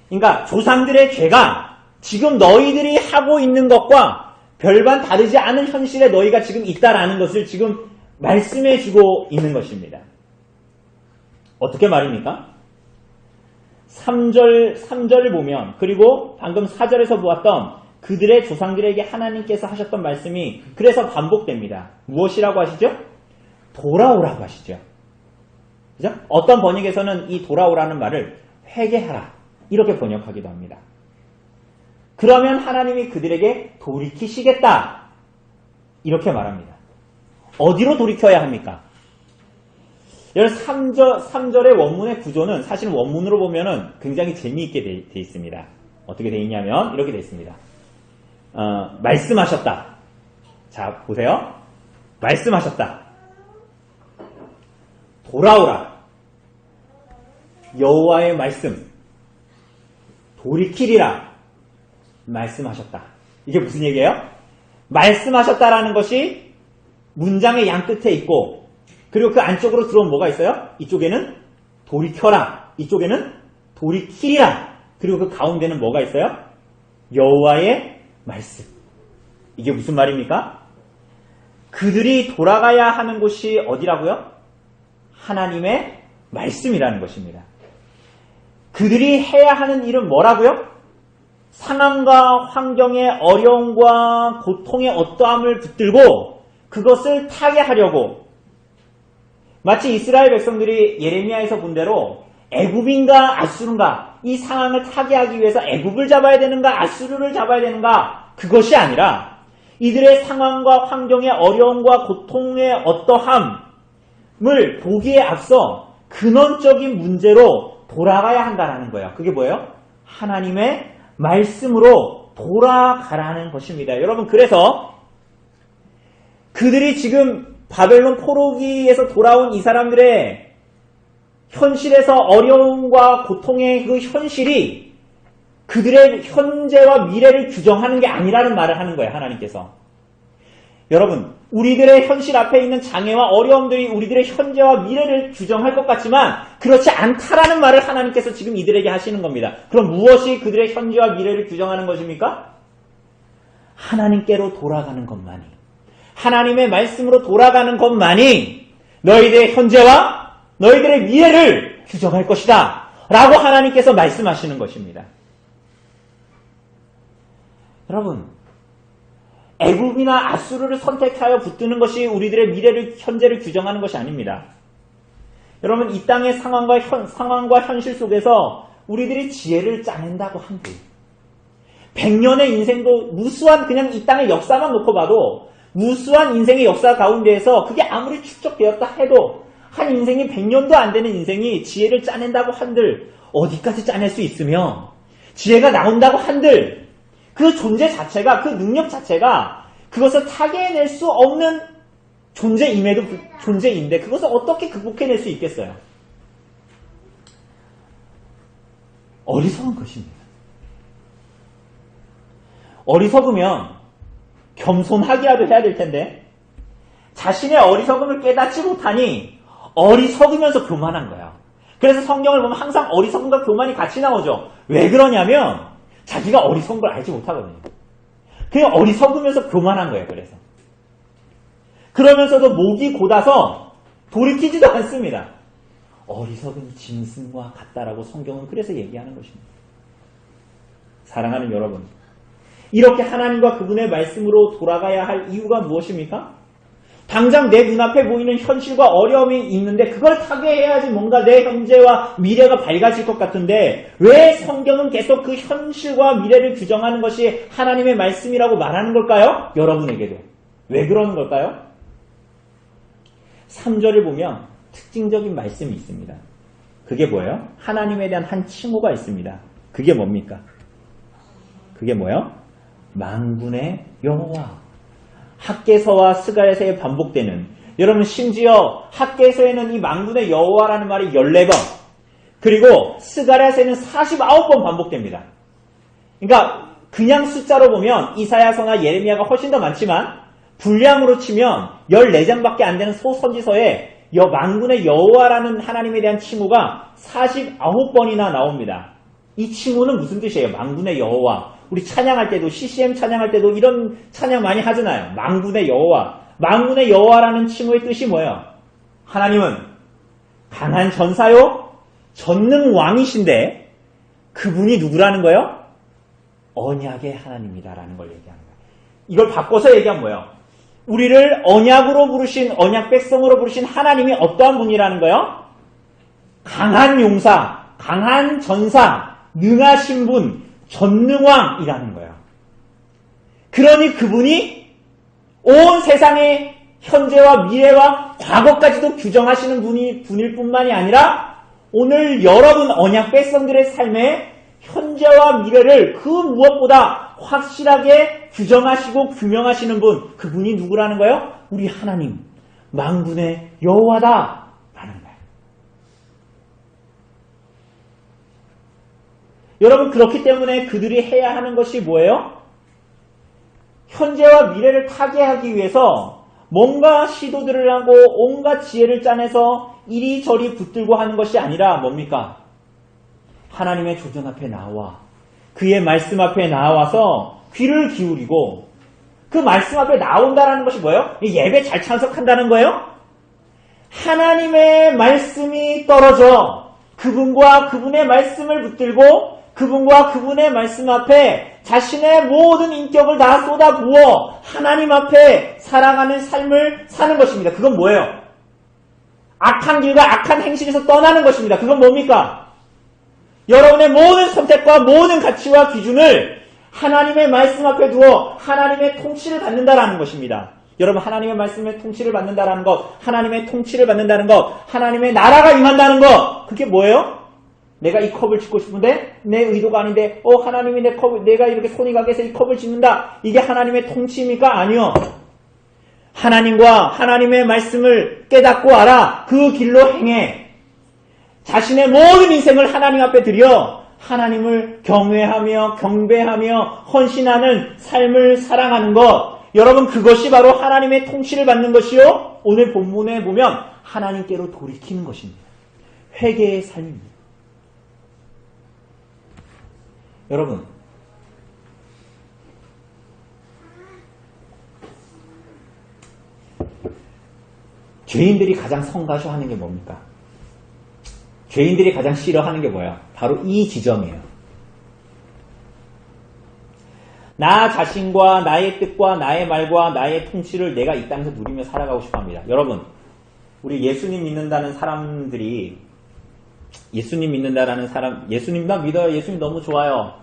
그러니까 조상들의 죄가 지금 너희들이 하고 있는 것과 별반 다르지 않은 현실에 너희가 지금 있다라는 것을 지금 말씀해 주고 있는 것입니다. 어떻게 말입니까? 3절을 보면 그리고 방금 4절에서 보았던 그들의 조상들에게 하나님께서 하셨던 말씀이 그래서 반복됩니다. 무엇이라고 하시죠? 돌아오라고 하시죠. 그죠? 어떤 번역에서는 이 돌아오라는 말을 회개하라 이렇게 번역하기도 합니다. 그러면 하나님이 그들에게 돌이키시겠다 이렇게 말합니다. 어디로 돌이켜야 합니까? 여러분 3절의 원문의 구조는 사실 원문으로 보면은 굉장히 재미있게 돼 있습니다. 어떻게 돼 있냐면 이렇게 돼 있습니다. 말씀하셨다. 자, 보세요. 말씀하셨다. 돌아오라. 여호와의 말씀. 돌이키리라. 말씀하셨다. 이게 무슨 얘기예요? 말씀하셨다라는 것이 문장의 양 끝에 있고, 그리고 그 안쪽으로 들어오면 뭐가 있어요? 이쪽에는 돌이켜라. 이쪽에는 돌이키리라. 그리고 그 가운데는 뭐가 있어요? 여호와의 말씀. 이게 무슨 말입니까? 그들이 돌아가야 하는 곳이 어디라고요? 하나님의 말씀이라는 것입니다. 그들이 해야 하는 일은 뭐라고요? 상황과 환경의 어려움과 고통의 어떠함을 붙들고 그것을 타개하려고, 마치 이스라엘 백성들이 예레미야에서 본 대로 애굽인가 아수르인가 이 상황을 타개하기 위해서 애굽을 잡아야 되는가 아수르를 잡아야 되는가, 그것이 아니라 이들의 상황과 환경의 어려움과 고통의 어떠함을 보기에 앞서 근원적인 문제로 돌아가야 한다는 거예요. 그게 뭐예요? 하나님의 말씀으로 돌아가라는 것입니다. 여러분, 그래서 그들이 지금 바벨론 포로기에서 돌아온 이 사람들의 현실에서 어려움과 고통의 그 현실이 그들의 현재와 미래를 규정하는 게 아니라는 말을 하는 거예요, 하나님께서. 여러분, 우리들의 현실 앞에 있는 장애와 어려움들이 우리들의 현재와 미래를 규정할 것 같지만 그렇지 않다라는 말을 하나님께서 지금 이들에게 하시는 겁니다. 그럼 무엇이 그들의 현재와 미래를 규정하는 것입니까? 하나님께로 돌아가는 것만이, 하나님의 말씀으로 돌아가는 것만이 너희들의 현재와 너희들의 미래를 규정할 것이다 라고 하나님께서 말씀하시는 것입니다. 여러분, 애굽이나 아수르를 선택하여 붙드는 것이 우리들의 미래를, 현재를 규정하는 것이 아닙니다. 여러분, 이 땅의 상황과 현실 속에서 우리들이 지혜를 짜낸다고 한들 100년의 인생도 무수한, 그냥 이 땅의 역사만 놓고 봐도 무수한 인생의 역사 가운데에서 그게 아무리 축적되었다 해도 한 인생이 100년도 안 되는 인생이 지혜를 짜낸다고 한들 어디까지 짜낼 수 있으며, 지혜가 나온다고 한들 그 존재 자체가, 그 능력 자체가 그것을 타개해낼 수 없는 존재인데 그것을 어떻게 극복해낼 수 있겠어요? 어리석은 것입니다. 어리석으면 겸손하기라도 해야 될 텐데 자신의 어리석음을 깨닫지 못하니 어리석으면서 교만한 거야. 그래서 성경을 보면 항상 어리석음과 교만이 같이 나오죠. 왜 그러냐면 자기가 어리석은 걸 알지 못하거든요. 그냥 어리석으면서 교만한 거예요. 그러면서도 목이 곧아서 돌이키지도 않습니다. 어리석은 짐승과 같다라고 성경은 그래서 얘기하는 것입니다. 사랑하는 여러분, 이렇게 하나님과 그분의 말씀으로 돌아가야 할 이유가 무엇입니까? 당장 내 눈앞에 보이는 현실과 어려움이 있는데 그걸 타개해야지 뭔가 내 현재와 미래가 밝아질 것 같은데 왜 성경은 계속 그 현실과 미래를 규정하는 것이 하나님의 말씀이라고 말하는 걸까요? 여러분에게도. 왜 그러는 걸까요? 3절을 보면 특징적인 말씀이 있습니다. 그게 뭐예요? 하나님에 대한 한 칭호가 있습니다. 그게 뭡니까? 그게 뭐예요? 만군의 여호와. 학개서와 스가랴서에 반복되는, 여러분 심지어 학개서에는 이 만군의 여호와라는 말이 14번, 그리고 스가랴서에는 49번 반복됩니다. 그러니까 그냥 숫자로 보면 이사야서나 예레미야가 훨씬 더 많지만 분량으로 치면 14장밖에 안 되는 소선지서에 만군의 여호와라는 하나님에 대한 칭호가 49번이나 나옵니다. 이 칭호는 무슨 뜻이에요? 만군의 여호와. 우리 찬양할 때도, CCM 찬양할 때도 이런 찬양 많이 하잖아요. 만군의 여호와. 만군의 여호와라는 칭호의 뜻이 뭐예요? 하나님은 강한 전사요, 전능 왕이신데 그분이 누구라는 거예요? 언약의 하나님이다라는 걸 얘기하는 거예요. 이걸 바꿔서 얘기하면 뭐예요? 우리를 언약으로 부르신, 언약 백성으로 부르신 하나님이 어떠한 분이라는 거예요? 강한 용사, 강한 전사, 능하신 분, 전능왕이라는 거예요. 그러니 그분이 온 세상의 현재와 미래와 과거까지도 규정하시는 분일 뿐만이 아니라 오늘 여러분 언약 백성들의 삶에 현재와 미래를 그 무엇보다 확실하게 규정하시고 규명하시는 분, 그분이 누구라는 거예요? 우리 하나님, 만군의 여호와다 라는 거예요. 여러분, 그렇기 때문에 그들이 해야 하는 것이 뭐예요? 현재와 미래를 타개하기 위해서 뭔가 시도들을 하고 온갖 지혜를 짜내서 이리저리 붙들고 하는 것이 아니라 뭡니까? 하나님의 조정 앞에 나와 그의 말씀 앞에 나와서 귀를 기울이고 그 말씀 앞에 나온다는 것이 뭐예요? 예배 잘 참석한다는 거예요? 하나님의 말씀이 떨어져 그분과 그분의 말씀을 붙들고 그분과 그분의 말씀 앞에 자신의 모든 인격을 다 쏟아부어 하나님 앞에 살아가는 삶을 사는 것입니다. 그건 뭐예요? 악한 길과 악한 행실에서 떠나는 것입니다. 그건 뭡니까? 여러분의 모든 선택과 모든 가치와 기준을 하나님의 말씀 앞에 두어 하나님의 통치를 받는다라는 것입니다. 여러분, 하나님의 말씀의 통치를 받는다라는 것, 하나님의 통치를 받는다는 것, 하나님의 나라가 임한다는 것, 그게 뭐예요? 내가 이 컵을 짚고 싶은데 내 의도가 아닌데 하나님이 내가 이렇게 손이 가게 해서 이 컵을 짚는다. 이게 하나님의 통치입니까? 아니요. 하나님과 하나님의 말씀을 깨닫고 알아. 그 길로 행해. 자신의 모든 인생을 하나님 앞에 드려 하나님을 경외하며 경배하며 헌신하는 삶을 살아가는 것. 여러분, 그것이 바로 하나님의 통치를 받는 것이요. 오늘 본문에 보면 하나님께로 돌이키는 것입니다. 회개의 삶입니다. 여러분, 죄인들이 가장 성가셔하는 게 뭡니까? 죄인들이 가장 싫어하는 게 뭐야? 바로 이 지점이에요. 나 자신과 나의 뜻과 나의 말과 나의 통치를 내가 이 땅에서 누리며 살아가고 싶어합니다. 여러분, 우리 예수님 믿는다는 사람들이 예수님 믿는다라는 사람, 예수님만 믿어요. 예수님 너무 좋아요.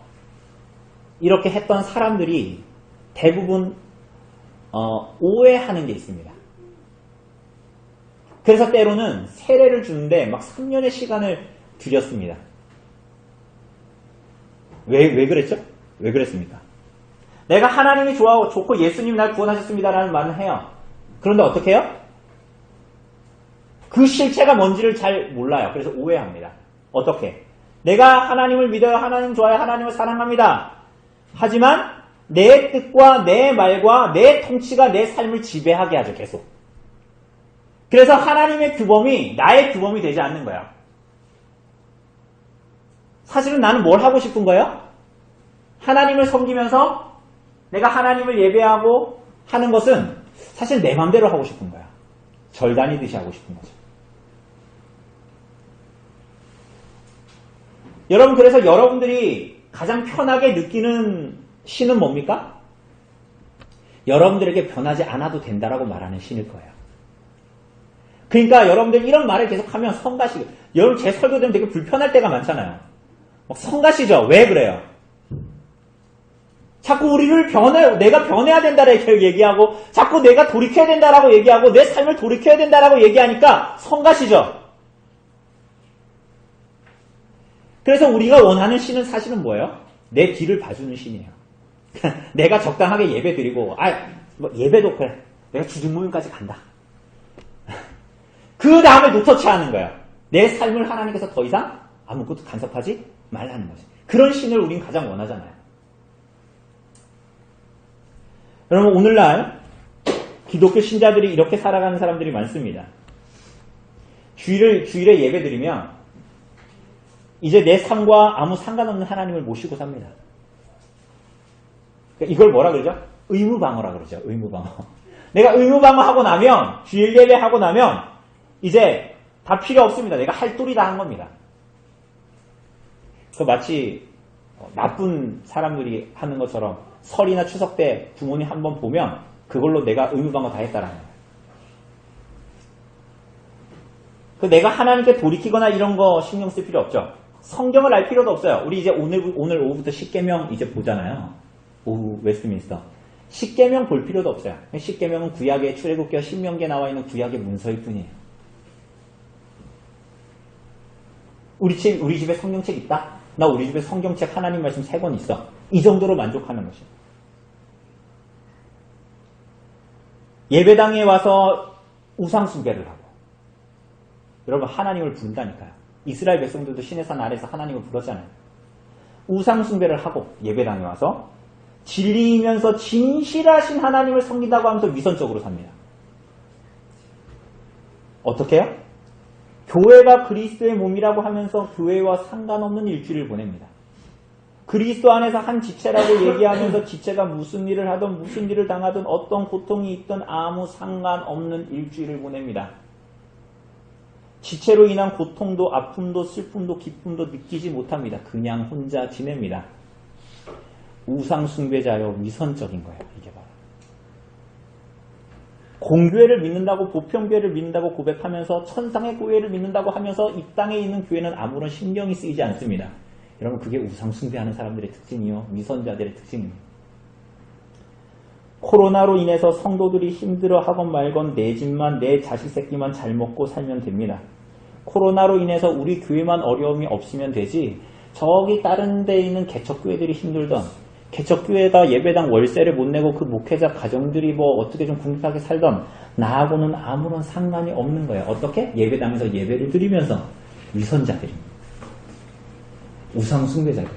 이렇게 했던 사람들이 대부분 오해하는 게 있습니다. 그래서 때로는 세례를 주는데 막 3년의 시간을 들였습니다. 왜 그랬죠? 왜 그랬습니까? 내가 하나님이 좋고 예수님 날 구원하셨습니다라는 말을 해요. 그런데 어떻게 해요? 그 실체가 뭔지를 잘 몰라요. 그래서 오해합니다. 어떻게? 내가 하나님을 믿어요. 하나님 좋아요. 하나님을 사랑합니다. 하지만 내 뜻과 내 말과 내 통치가 내 삶을 지배하게 하죠. 계속. 그래서 하나님의 규범이 나의 규범이 되지 않는 거야. 사실은 나는 뭘 하고 싶은 거예요? 하나님을 섬기면서 내가 하나님을 예배하고 하는 것은 사실 내 맘대로 하고 싶은 거야. 절 다니듯이 하고 싶은 거죠. 여러분, 그래서 여러분들이 가장 편하게 느끼는 신은 뭡니까? 여러분들에게 변하지 않아도 된다라고 말하는 신일 거예요. 그러니까 여러분들 이런 말을 계속하면 성가시고, 여러분 제 설교 들으면 되게 불편할 때가 많잖아요. 막 성가시죠? 왜 그래요? 자꾸 우리를 내가 변해야 된다라고 얘기하고, 자꾸 내가 돌이켜야 된다라고 얘기하고, 내 삶을 돌이켜야 된다라고 얘기하니까 성가시죠? 그래서 우리가 원하는 신은 사실은 뭐예요? 내 뒤를 봐주는 신이에요. 내가 적당하게 예배 드리고, 예배도 그래. 내가 주중모임까지 간다. 그 다음에 노터치 하는 거예요. 내 삶을 하나님께서 더 이상 아무것도 간섭하지 말라는 거죠. 그런 신을 우린 가장 원하잖아요. 여러분, 오늘날 기독교 신자들이 이렇게 살아가는 사람들이 많습니다. 주일에 예배 드리면 이제 내 삶과 아무 상관없는 하나님을 모시고 삽니다. 이걸 뭐라 그러죠? 의무방어라 그러죠. 의무방어. 내가 의무방어하고 나면, 주일 예배하고 나면 이제 다 필요 없습니다. 내가 할 도리 다 한 겁니다. 마치 나쁜 사람들이 하는 것처럼 설이나 추석 때 부모님 한번 보면 그걸로 내가 의무방어 다 했다라는 거예요. 내가 하나님께 돌이키거나 이런 거 신경 쓸 필요 없죠. 성경을 알 필요도 없어요. 우리 이제 오늘 오후부터 십계명 이제 보잖아요. 오후 웨스트민스터. 십계명 볼 필요도 없어요. 십계명은 구약의 출애굽기와 신명기에 나와 있는 구약의 문서일 뿐이에요. 우리 집에 성경책 있다? 나 우리 집에 성경책 하나님 말씀 3권 있어. 이 정도로 만족하는 것이에요. 예배당에 와서 우상 숭배를 하고, 여러분 하나님을 부른다니까요. 이스라엘 백성들도 시내산 아래서 하나님을 불렀잖아요. 우상 숭배를 하고 예배당에 와서 진리이면서 진실하신 하나님을 섬긴다고 하면서 위선적으로 삽니다. 어떻게 해요? 교회가 그리스도의 몸이라고 하면서 교회와 상관없는 일주일을 보냅니다. 그리스도 안에서 한 지체라고 얘기하면서 지체가 무슨 일을 하든 무슨 일을 당하든 어떤 고통이 있든 아무 상관없는 일주일을 보냅니다. 지체로 인한 고통도 아픔도 슬픔도 기쁨도 느끼지 못합니다. 그냥 혼자 지냅니다. 우상 숭배자여 위선적인 거예요. 이게 바로. 공교회를 믿는다고 보편교회를 믿는다고 고백하면서 천상의 교회를 믿는다고 하면서 이 땅에 있는 교회는 아무런 신경이 쓰이지 않습니다. 여러분 그게 우상 숭배하는 사람들의 특징이요. 위선자들의 특징입니다. 코로나로 인해서 성도들이 힘들어하건 말건 내 집만 내 자식 새끼만 잘 먹고 살면 됩니다. 코로나로 인해서 우리 교회만 어려움이 없으면 되지 저기 다른 데 있는 개척교회들이 힘들던 개척교회가 예배당 월세를 못 내고 그 목회자 가정들이 뭐 어떻게 좀 궁핍하게 살던 나하고는 아무런 상관이 없는 거예요. 어떻게? 예배당에서 예배를 드리면서 위선자들입니다. 우상 숭배자들.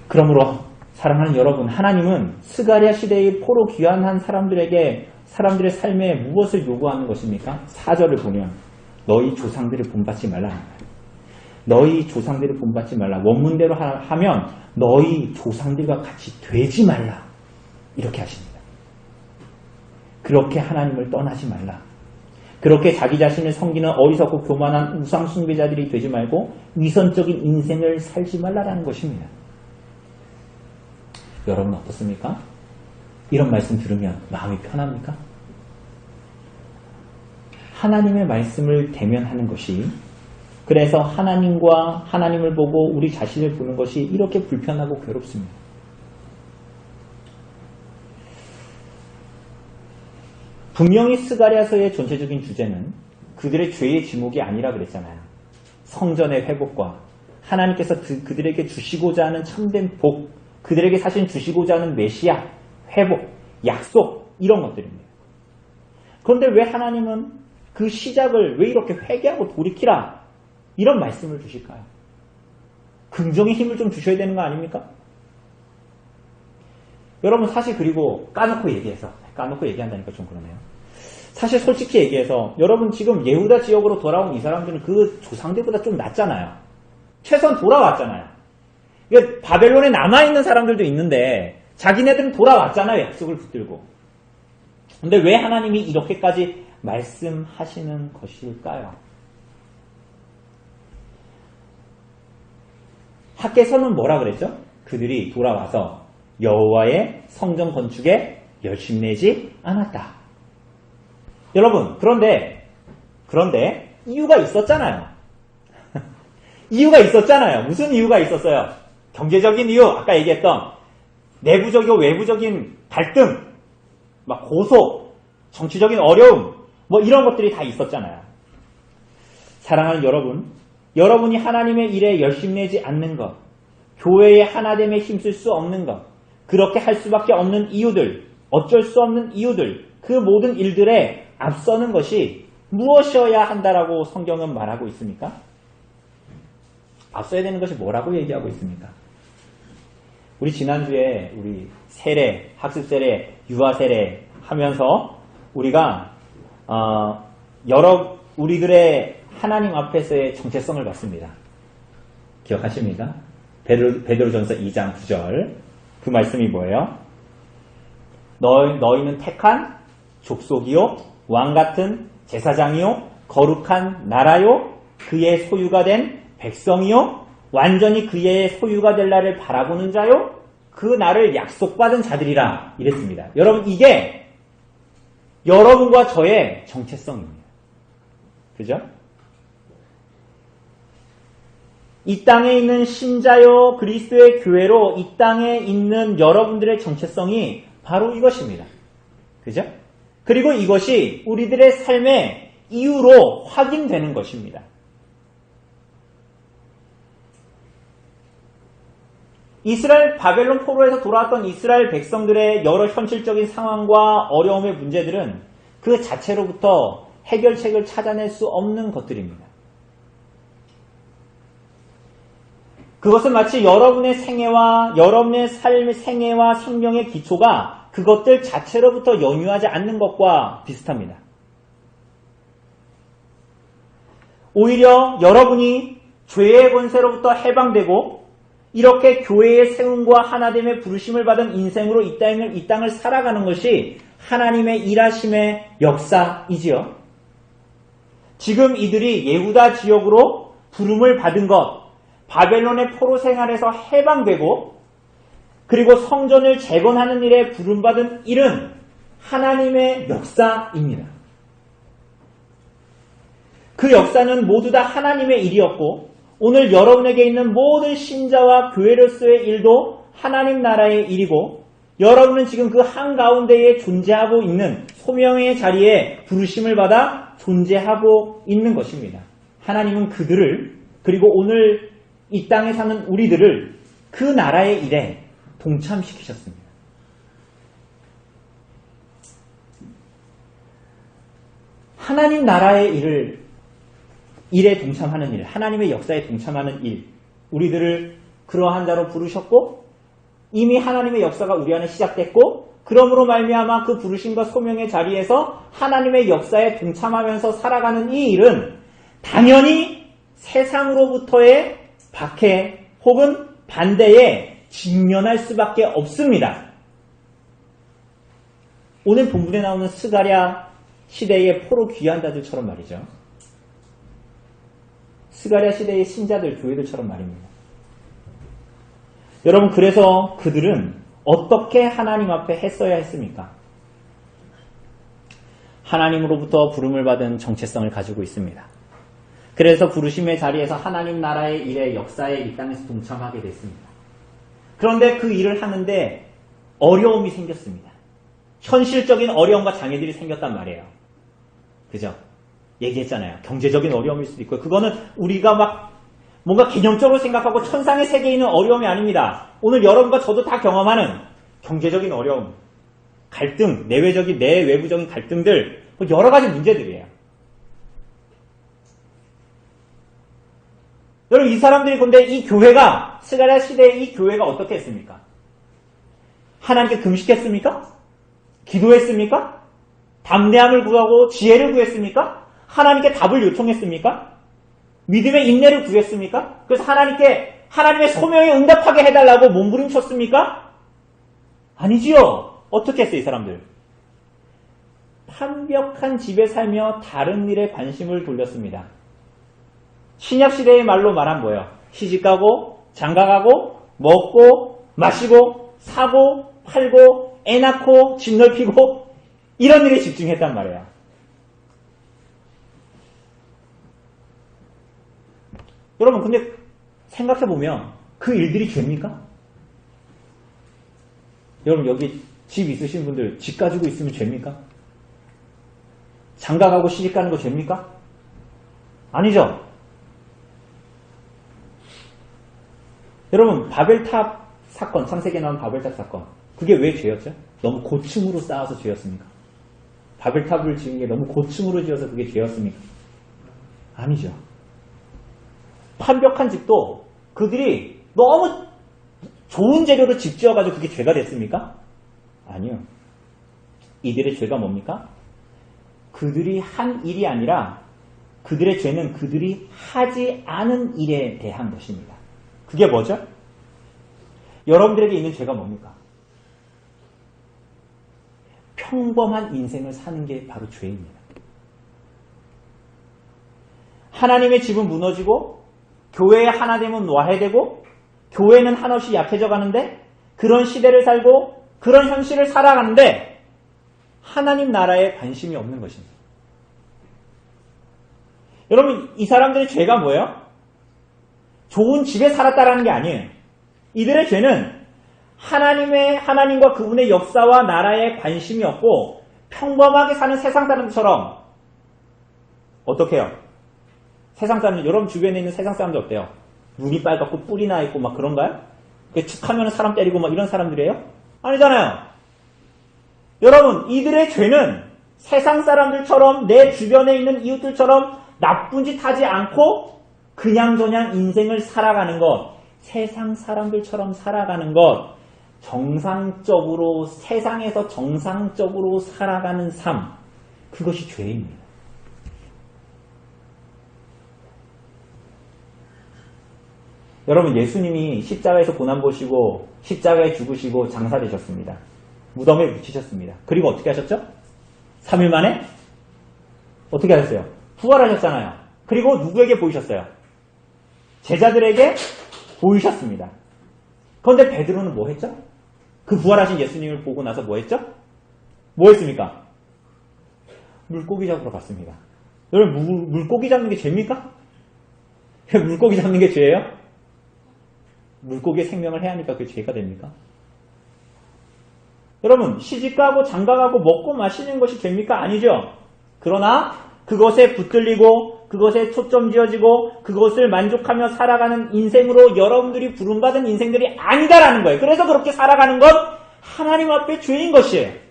그러므로 사랑하는 여러분, 하나님은 스가랴 시대의 포로 귀환한 사람들에게 사람들의 삶에 무엇을 요구하는 것입니까? 4절을 보면 너희 조상들을 본받지 말라. 너희 조상들을 본받지 말라. 원문대로 하면 너희 조상들과 같이 되지 말라. 이렇게 하십니다. 그렇게 하나님을 떠나지 말라. 그렇게 자기 자신을 섬기는 어리석고 교만한 우상 숭배자들이 되지 말고 위선적인 인생을 살지 말라라는 것입니다. 여러분 어떻습니까? 이런 말씀 들으면 마음이 편합니까? 하나님의 말씀을 대면하는 것이 그래서 하나님과 하나님을 보고 우리 자신을 보는 것이 이렇게 불편하고 괴롭습니다. 분명히 스가랴서의 전체적인 주제는 그들의 죄의 지목이 아니라 그랬잖아요. 성전의 회복과 하나님께서 그들에게 주시고자 하는 참된 복, 그들에게 사실 주시고자 하는 메시아, 회복, 약속 이런 것들입니다. 그런데 왜 하나님은 그 시작을 왜 이렇게 회개하고 돌이키라 이런 말씀을 주실까요? 긍정의 힘을 좀 주셔야 되는 거 아닙니까? 여러분 사실 그리고 까놓고 얘기한다니까 좀 그러네요. 사실 솔직히 얘기해서 여러분 지금 예후다 지역으로 돌아온 이 사람들은 그 조상들보다 좀 낫잖아요. 최소한 돌아왔잖아요. 바벨론에 남아있는 사람들도 있는데 자기네들은 돌아왔잖아요. 약속을 붙들고. 근데 왜 하나님이 이렇게까지 말씀하시는 것일까요? 학개서는 뭐라 그랬죠? 그들이 돌아와서 여호와의 성전 건축에 열심내지 않았다. 여러분 그런데 이유가 있었잖아요. 이유가 있었잖아요. 무슨 이유가 있었어요? 경제적인 이유, 아까 얘기했던 내부적이고 외부적인 갈등, 막 고소, 정치적인 어려움, 뭐 이런 것들이 다 있었잖아요. 사랑하는 여러분, 여러분이 하나님의 일에 열심내지 않는 것, 교회의 하나됨에 힘쓸 수 없는 것, 그렇게 할 수밖에 없는 이유들, 어쩔 수 없는 이유들, 그 모든 일들에 앞서는 것이 무엇이어야 한다라고 성경은 말하고 있습니까? 앞서야 되는 것이 뭐라고 얘기하고 있습니까? 우리 지난주에 우리 세례, 학습 세례, 유아 세례 하면서 우리가 우리들의 하나님 앞에서의 정체성을 봤습니다. 기억하십니까? 베드로전서 2장 9절 그 말씀이 뭐예요? 너희는 택한 족속이요 왕같은 제사장이요 거룩한 나라요 그의 소유가 된 백성이요 완전히 그의 소유가 될 날을 바라보는 자요 그 날을 약속받은 자들이라 이랬습니다. 여러분 이게 여러분과 저의 정체성입니다. 그죠? 이 땅에 있는 신자요 그리스도의 교회로 이 땅에 있는 여러분들의 정체성이 바로 이것입니다. 그죠? 그리고 이것이 우리들의 삶의 이유로 확인되는 것입니다. 이스라엘 바벨론 포로에서 돌아왔던 이스라엘 백성들의 여러 현실적인 상황과 어려움의 문제들은 그 자체로부터 해결책을 찾아낼 수 없는 것들입니다. 그것은 마치 여러분의 생애와 여러분의 삶의 생애와 생명의 기초가 그것들 자체로부터 연유하지 않는 것과 비슷합니다. 오히려 여러분이 죄의 권세로부터 해방되고 이렇게 교회의 세움과 하나됨의 부르심을 받은 인생으로 이 땅을 살아가는 것이 하나님의 일하심의 역사이지요. 지금 이들이 예후다 지역으로 부름을 받은 것, 바벨론의 포로 생활에서 해방되고 그리고 성전을 재건하는 일에 부름받은 일은 하나님의 역사입니다. 그 역사는 모두 다 하나님의 일이었고 오늘 여러분에게 있는 모든 신자와 교회로서의 일도 하나님 나라의 일이고 여러분은 지금 그 한가운데에 존재하고 있는 소명의 자리에 부르심을 받아 존재하고 있는 것입니다. 하나님은 그들을 그리고 오늘 이 땅에 사는 우리들을 그 나라의 일에 동참시키셨습니다. 하나님 나라의 일에 동참하는 일, 하나님의 역사에 동참하는 일, 우리들을 그러한 자로 부르셨고 이미 하나님의 역사가 우리 안에 시작됐고 그러므로 말미암아 그 부르심과 소명의 자리에서 하나님의 역사에 동참하면서 살아가는 이 일은 당연히 세상으로부터의 박해 혹은 반대에 직면할 수밖에 없습니다. 오늘 본문에 나오는 스가랴 시대의 포로 귀환자들처럼 말이죠. 스가랴 시대의 신자들, 교회들처럼 말입니다. 여러분, 그래서 그들은 어떻게 하나님 앞에 했어야 했습니까? 하나님으로부터 부름을 받은 정체성을 가지고 있습니다. 그래서 부르심의 자리에서 하나님 나라의 일에 역사에 이 땅에서 동참하게 됐습니다. 그런데 그 일을 하는데 어려움이 생겼습니다. 현실적인 어려움과 장애들이 생겼단 말이에요. 그죠? 얘기했잖아요. 경제적인 어려움일 수도 있고요. 그거는 우리가 막 뭔가 개념적으로 생각하고 천상의 세계에 있는 어려움이 아닙니다. 오늘 여러분과 저도 다 경험하는 경제적인 어려움, 갈등, 내외부적인 갈등들, 여러 가지 문제들이에요. 여러분, 이 사람들이 근데 이 교회가, 스가랴 시대의 이 교회가 어떻게 했습니까? 하나님께 금식했습니까? 기도했습니까? 담대함을 구하고 지혜를 구했습니까? 하나님께 답을 요청했습니까? 믿음의 인내를 구했습니까? 그래서 하나님의 소명에 응답하게 해달라고 몸부림쳤습니까? 아니지요. 어떻게 했어요, 이 사람들? 완벽한 집에 살며 다른 일에 관심을 돌렸습니다. 신약시대의 말로 말하면 뭐예요? 시집가고, 장가가고, 먹고, 마시고, 사고, 팔고, 애 낳고, 집 넓히고, 이런 일에 집중했단 말이에요. 여러분, 근데 생각해보면 그 일들이 죄입니까? 여러분, 여기 집 있으신 분들 집 가지고 있으면 죄입니까? 장가가고 시집가는 거 죄입니까? 아니죠. 여러분, 바벨탑 사건, 창세기에 나온 바벨탑 사건, 그게 왜 죄였죠? 너무 고층으로 쌓아서 죄였습니까? 바벨탑을 지은 게 너무 고층으로 지어서 그게 죄였습니까? 아니죠. 완벽한 집도 그들이 너무 좋은 재료로 집 지어가지고 그게 죄가 됐습니까? 아니요. 이들의 죄가 뭡니까? 그들이 한 일이 아니라 그들의 죄는 그들이 하지 않은 일에 대한 것입니다. 그게 뭐죠? 여러분들에게 있는 죄가 뭡니까? 평범한 인생을 사는 게 바로 죄입니다. 하나님의 집은 무너지고 교회의 하나됨은 와해되고 교회는 한없이 약해져 가는데 그런 시대를 살고 그런 현실을 살아가는데 하나님 나라에 관심이 없는 것입니다. 여러분, 이 사람들의 죄가 뭐예요? 좋은 집에 살았다라는 게 아니에요. 이들의 죄는 하나님과 그분의 역사와 나라에 관심이 없고 평범하게 사는 세상 사람들처럼 어떻게 해요? 세상 사람들, 여러분 주변에 있는 세상 사람들 어때요? 눈이 빨갛고 뿔이 나 있고 막 그런가요? 툭하면 사람 때리고 막 이런 사람들이에요? 아니잖아요. 여러분, 이들의 죄는 세상 사람들처럼 내 주변에 있는 이웃들처럼 나쁜 짓 하지 않고 그냥저냥 인생을 살아가는 것, 세상 사람들처럼 살아가는 것, 정상적으로, 세상에서 정상적으로 살아가는 삶, 그것이 죄입니다. 여러분, 예수님이 십자가에서 고난 보시고 십자가에 죽으시고 장사되셨습니다. 무덤에 묻히셨습니다. 그리고 어떻게 하셨죠? 3일 만에 어떻게 하셨어요? 부활하셨잖아요. 그리고 누구에게 보이셨어요? 제자들에게 보이셨습니다. 그런데 베드로는 뭐 했죠? 그 부활하신 예수님을 보고 나서 뭐 했죠? 뭐 했습니까? 물고기 잡으러 갔습니다. 여러분, 물고기 잡는 게 죄입니까? 물고기 잡는 게 죄예요? 물고기의 생명을 해하니까 그게 죄가 됩니까? 여러분, 시집가고 장가가고 먹고 마시는 것이 죄입니까? 아니죠. 그러나 그것에 붙들리고 그것에 초점 지어지고 그것을 만족하며 살아가는 인생으로 여러분들이 부름받은 인생들이 아니다라는 거예요. 그래서 그렇게 살아가는 건 하나님 앞에 죄인 것이에요.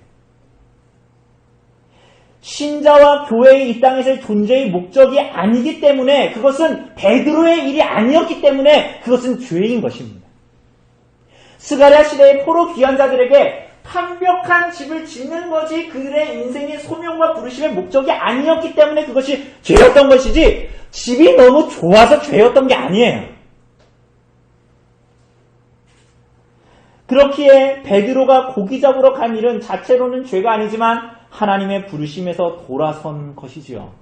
신자와 교회의 이 땅에서의 존재의 목적이 아니기 때문에, 그것은 베드로의 일이 아니었기 때문에 그것은 죄인 것입니다. 스가랴 시대의 포로 귀환자들에게 완벽한 집을 짓는 것이 그들의 인생의 소명과 부르심의 목적이 아니었기 때문에 그것이 죄였던 것이지, 집이 너무 좋아서 죄였던 게 아니에요. 그렇기에 베드로가 고기 잡으러 간 일은 자체로는 죄가 아니지만 하나님의 부르심에서 돌아선 것이지요.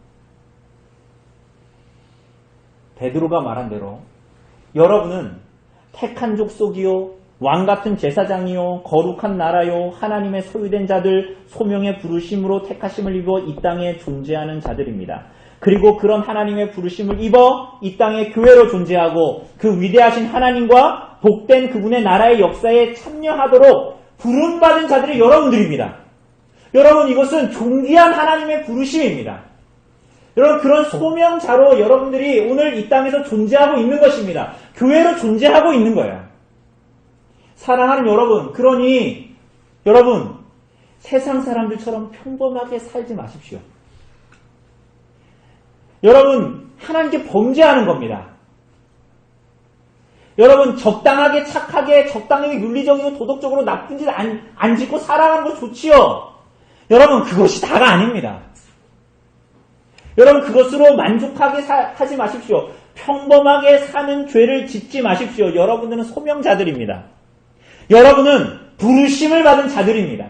베드로가 말한 대로 여러분은 택한 족속이요, 왕같은 제사장이요, 거룩한 나라요, 하나님의 소유된 자들, 소명의 부르심으로 택하심을 입어 이 땅에 존재하는 자들입니다. 그리고 그런 하나님의 부르심을 입어 이 땅에 교회로 존재하고 그 위대하신 하나님과 복된 그분의 나라의 역사에 참여하도록 부름받은 자들이 여러분들입니다. 여러분, 이것은 존귀한 하나님의 부르심입니다. 여러분, 그런 소명자로 여러분들이 오늘 이 땅에서 존재하고 있는 것입니다. 교회로 존재하고 있는 거예요. 사랑하는 여러분, 그러니 여러분, 세상 사람들처럼 평범하게 살지 마십시오. 여러분, 하나님께 범죄하는 겁니다. 여러분, 적당하게 착하게 적당하게 윤리적이고 도덕적으로 나쁜 짓 안 짓고 살아가는 거 좋지요. 여러분, 그것이 다가 아닙니다. 여러분, 그것으로 만족하게 하지 마십시오. 평범하게 사는 죄를 짓지 마십시오. 여러분들은 소명자들입니다. 여러분은 부르심을 받은 자들입니다.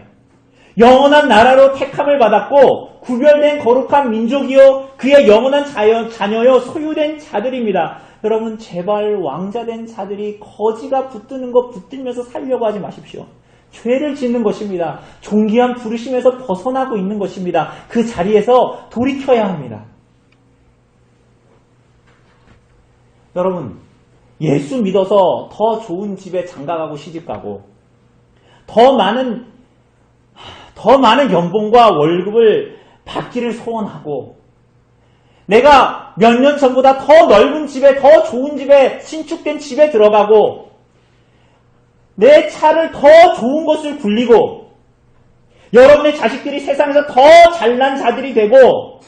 영원한 나라로 택함을 받았고 구별된 거룩한 민족이요, 그의 영원한 자녀요, 소유된 자들입니다. 여러분, 제발 왕자된 자들이 거지가 붙드는 거 붙들면서 살려고 하지 마십시오. 죄를 짓는 것입니다. 존귀한 부르심에서 벗어나고 있는 것입니다. 그 자리에서 돌이켜야 합니다. 여러분, 예수 믿어서 더 좋은 집에 장가가고 시집가고 더 많은 연봉과 월급을 받기를 소원하고 내가 몇 년 전보다 더 넓은 집에, 더 좋은 집에, 신축된 집에 들어가고 내 차를 더 좋은 것을 굴리고 여러분의 자식들이 세상에서 더 잘난 자들이 되고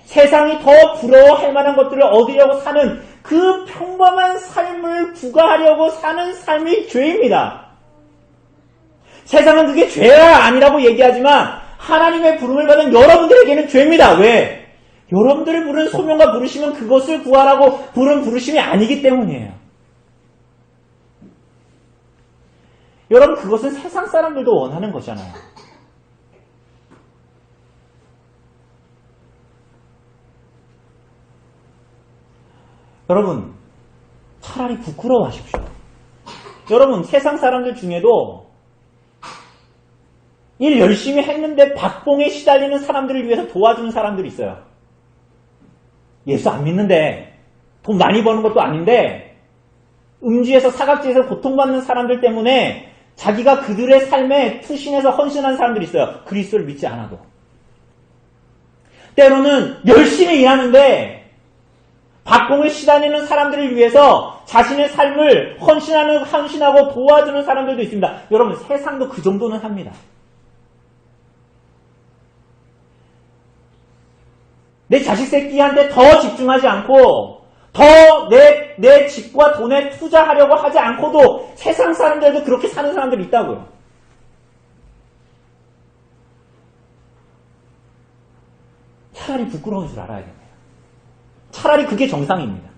세상이 더 부러워할 만한 것들을 얻으려고 사는 그 평범한 삶을 구가하려고 사는 삶이 죄입니다. 세상은 그게 죄가 아니라고 얘기하지만 하나님의 부름을 받은 여러분들에게는 죄입니다. 왜? 여러분들이 부른 소명과 부르심은 그것을 구하라고 부른 부르심이 아니기 때문이에요. 여러분, 그것은 세상 사람들도 원하는 거잖아요. 여러분, 차라리 부끄러워하십시오. 여러분, 세상 사람들 중에도 일 열심히 했는데 박봉에 시달리는 사람들을 위해서 도와주는 사람들이 있어요. 예수 안 믿는데, 돈 많이 버는 것도 아닌데 음주에서 사각지에서 고통받는 사람들 때문에 자기가 그들의 삶에 투신해서 헌신하는 사람들이 있어요. 그리스도를 믿지 않아도. 때로는 열심히 일하는데 박공을 시다니는 사람들을 위해서 자신의 삶을 헌신하고 도와주는 사람들도 있습니다. 여러분, 세상도 그 정도는 합니다. 내 자식 새끼한테 더 집중하지 않고 더 내 집과 돈에 투자하려고 하지 않고도 세상 사람들도 그렇게 사는 사람들이 있다고요. 차라리 부끄러운 줄 알아야 됩니다. 차라리 그게 정상입니다.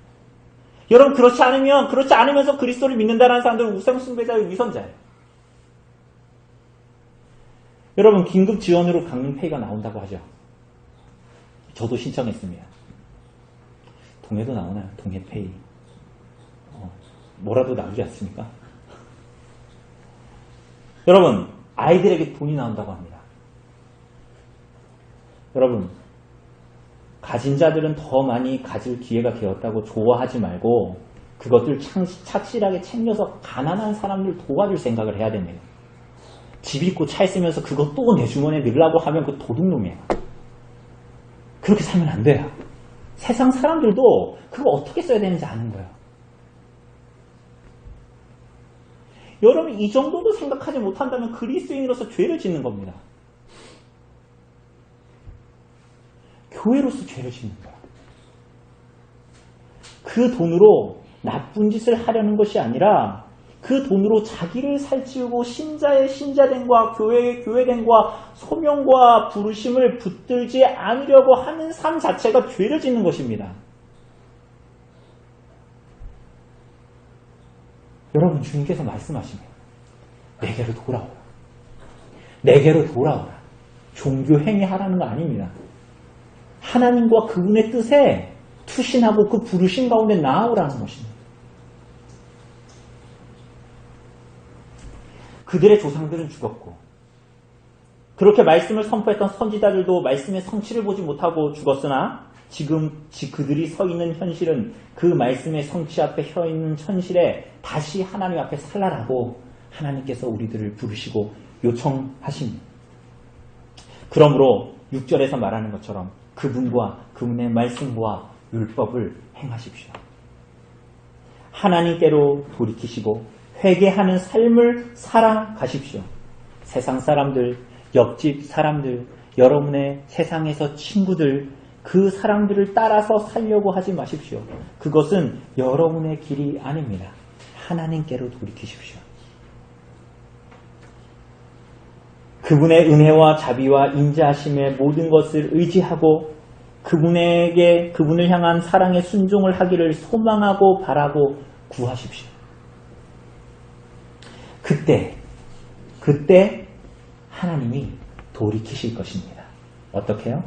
여러분, 그렇지 않으면서 그리스도를 믿는다는 사람들은 우상숭배자의 위선자예요. 여러분, 긴급 지원으로 강릉페이가 나온다고 하죠. 저도 신청했습니다. 동해도 나오나요? 동해페이. 뭐라도 나오지 않습니까? 여러분, 아이들에게 돈이 나온다고 합니다. 여러분, 가진 자들은 더 많이 가질 기회가 되었다고 좋아하지 말고 그것들 착실하게 챙겨서 가난한 사람들 도와줄 생각을 해야 됩니다. 집 있고 차 있으면서 그것 또 내 주머니에 넣으려고 하면 그 도둑놈이에요. 그렇게 살면 안 돼요. 세상 사람들도 그거 어떻게 써야 되는지 아는 거예요. 여러분, 이 정도도 생각하지 못한다면 그리스도인으로서 죄를 짓는 겁니다. 교회로서 죄를 짓는 거예요. 그 돈으로 나쁜 짓을 하려는 것이 아니라 그 돈으로 자기를 살찌우고 신자의 신자됨과 교회의 교회됨과 소명과 부르심을 붙들지 않으려고 하는 삶 자체가 죄를 짓는 것입니다. 여러분, 주님께서 말씀하십니다. 내게로 돌아오라. 내게로 돌아오라. 종교 행위하라는 거 아닙니다. 하나님과 그분의 뜻에 투신하고 그 부르심 가운데 나아오라는 것입니다. 그들의 조상들은 죽었고 그렇게 말씀을 선포했던 선지자들도 말씀의 성취를 보지 못하고 죽었으나 지금 그들이 서 있는 현실은 그 말씀의 성취 앞에 서 있는 현실에 다시 하나님 앞에 살라라고 하나님께서 우리들을 부르시고 요청하십니다. 그러므로 6절에서 말하는 것처럼 그분과 그분의 말씀과 율법을 행하십시오. 하나님께로 돌이키시고 회개하는 삶을 살아가십시오. 세상 사람들, 옆집 사람들, 여러분의 세상에서 친구들, 그 사람들을 따라서 살려고 하지 마십시오. 그것은 여러분의 길이 아닙니다. 하나님께로 돌이키십시오. 그분의 은혜와 자비와 인자하심의 모든 것을 의지하고 그분을 향한 사랑의 순종을 하기를 소망하고 바라고 구하십시오. 그때 하나님이 돌이키실 것입니다. 어떻게요?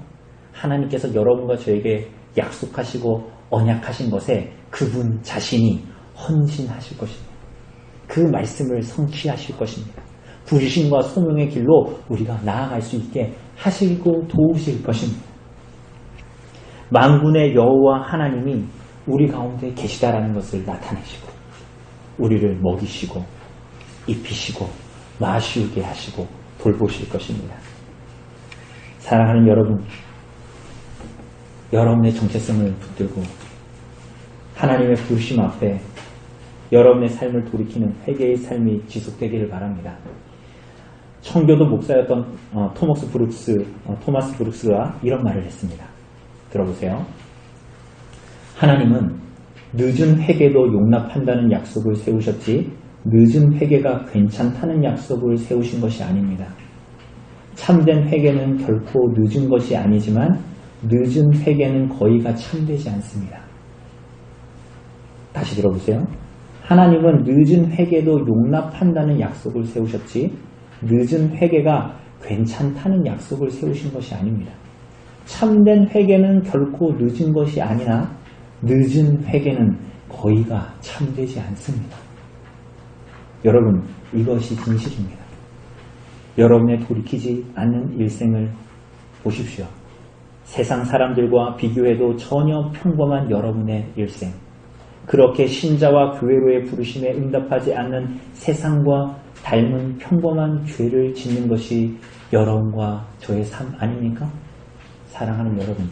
하나님께서 여러분과 저에게 약속하시고 언약하신 것에 그분 자신이 헌신하실 것입니다. 그 말씀을 성취하실 것입니다. 부르심과 소명의 길로 우리가 나아갈 수 있게 하시고 도우실 것입니다. 만군의 여호와 하나님이 우리 가운데 계시다라는 것을 나타내시고 우리를 먹이시고 입히시고 마시우게 하시고 돌보실 것입니다. 사랑하는 여러분, 여러분의 정체성을 붙들고 하나님의 부르심 앞에 여러분의 삶을 돌이키는 회개의 삶이 지속되기를 바랍니다. 청교도 목사였던 토마스 브룩스가 이런 말을 했습니다. 들어보세요. 하나님은 늦은 회개도 용납한다는 약속을 세우셨지 늦은 회개가 괜찮다는 약속을 세우신 것이 아닙니다. 참된 회개는 결코 늦은 것이 아니지만 늦은 회개는 거의가 참되지 않습니다. 다시 들어보세요. 하나님은 늦은 회개도 용납한다는 약속을 세우셨지 늦은 회개가 괜찮다는 약속을 세우신 것이 아닙니다. 참된 회개는 결코 늦은 것이 아니나 늦은 회개는 거의가 참되지 않습니다. 여러분, 이것이 진실입니다. 여러분의 돌이키지 않는 일생을 보십시오. 세상 사람들과 비교해도 전혀 평범한 여러분의 일생. 그렇게 신자와 교회로의 부르심에 응답하지 않는 세상과 닮은 평범한 죄를 짓는 것이 여러분과 저의 삶 아닙니까? 사랑하는 여러분,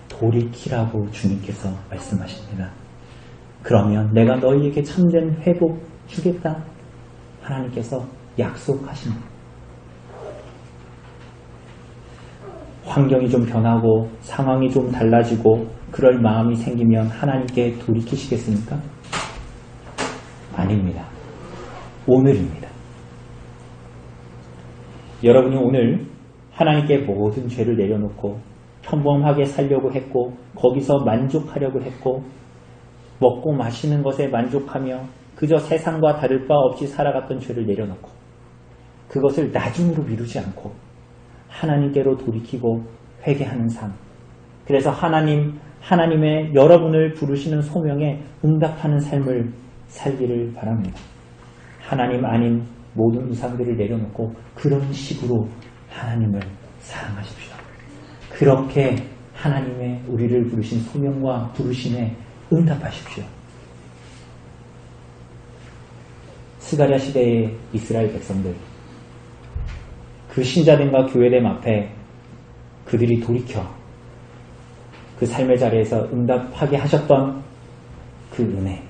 돌이키라고 주님께서 말씀하십니다. 그러면 내가 너희에게 참된 회복 주겠다. 하나님께서 약속하십니다. 환경이 좀 변하고 상황이 좀 달라지고 그럴 마음이 생기면 하나님께 돌이키시겠습니까? 아닙니다. 오늘입니다. 여러분이 오늘 하나님께 모든 죄를 내려놓고 평범하게 살려고 했고 거기서 만족하려고 했고 먹고 마시는 것에 만족하며 그저 세상과 다를 바 없이 살아갔던 죄를 내려놓고 그것을 나중으로 미루지 않고 하나님께로 돌이키고 회개하는 삶. 그래서 하나님의 여러분을 부르시는 소명에 응답하는 삶을 살기를 바랍니다. 하나님 아닌 모든 우상들을 내려놓고 그런 식으로 하나님을 사랑하십시오. 그렇게 하나님의 우리를 부르신 소명과 부르심에 응답하십시오. 스가랴 시대의 이스라엘 백성들, 그 신자됨과 교회됨 앞에 그들이 돌이켜 그 삶의 자리에서 응답하게 하셨던 그 은혜,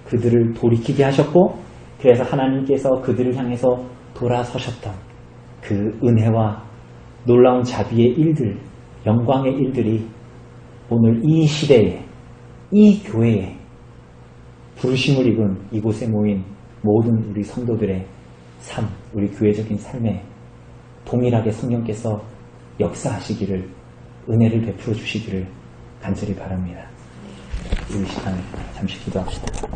그들을 돌이키게 하셨고 그래서 하나님께서 그들을 향해서 돌아서셨던 그 은혜와 놀라운 자비의 일들, 영광의 일들이 오늘 이 시대에, 이 교회에 부르심을 입은 이곳에 모인 모든 우리 성도들의 삶, 우리 교회적인 삶에 동일하게 성령께서 역사하시기를, 은혜를 베풀어 주시기를 간절히 바랍니다. 우리 시간에 잠시 기도합시다.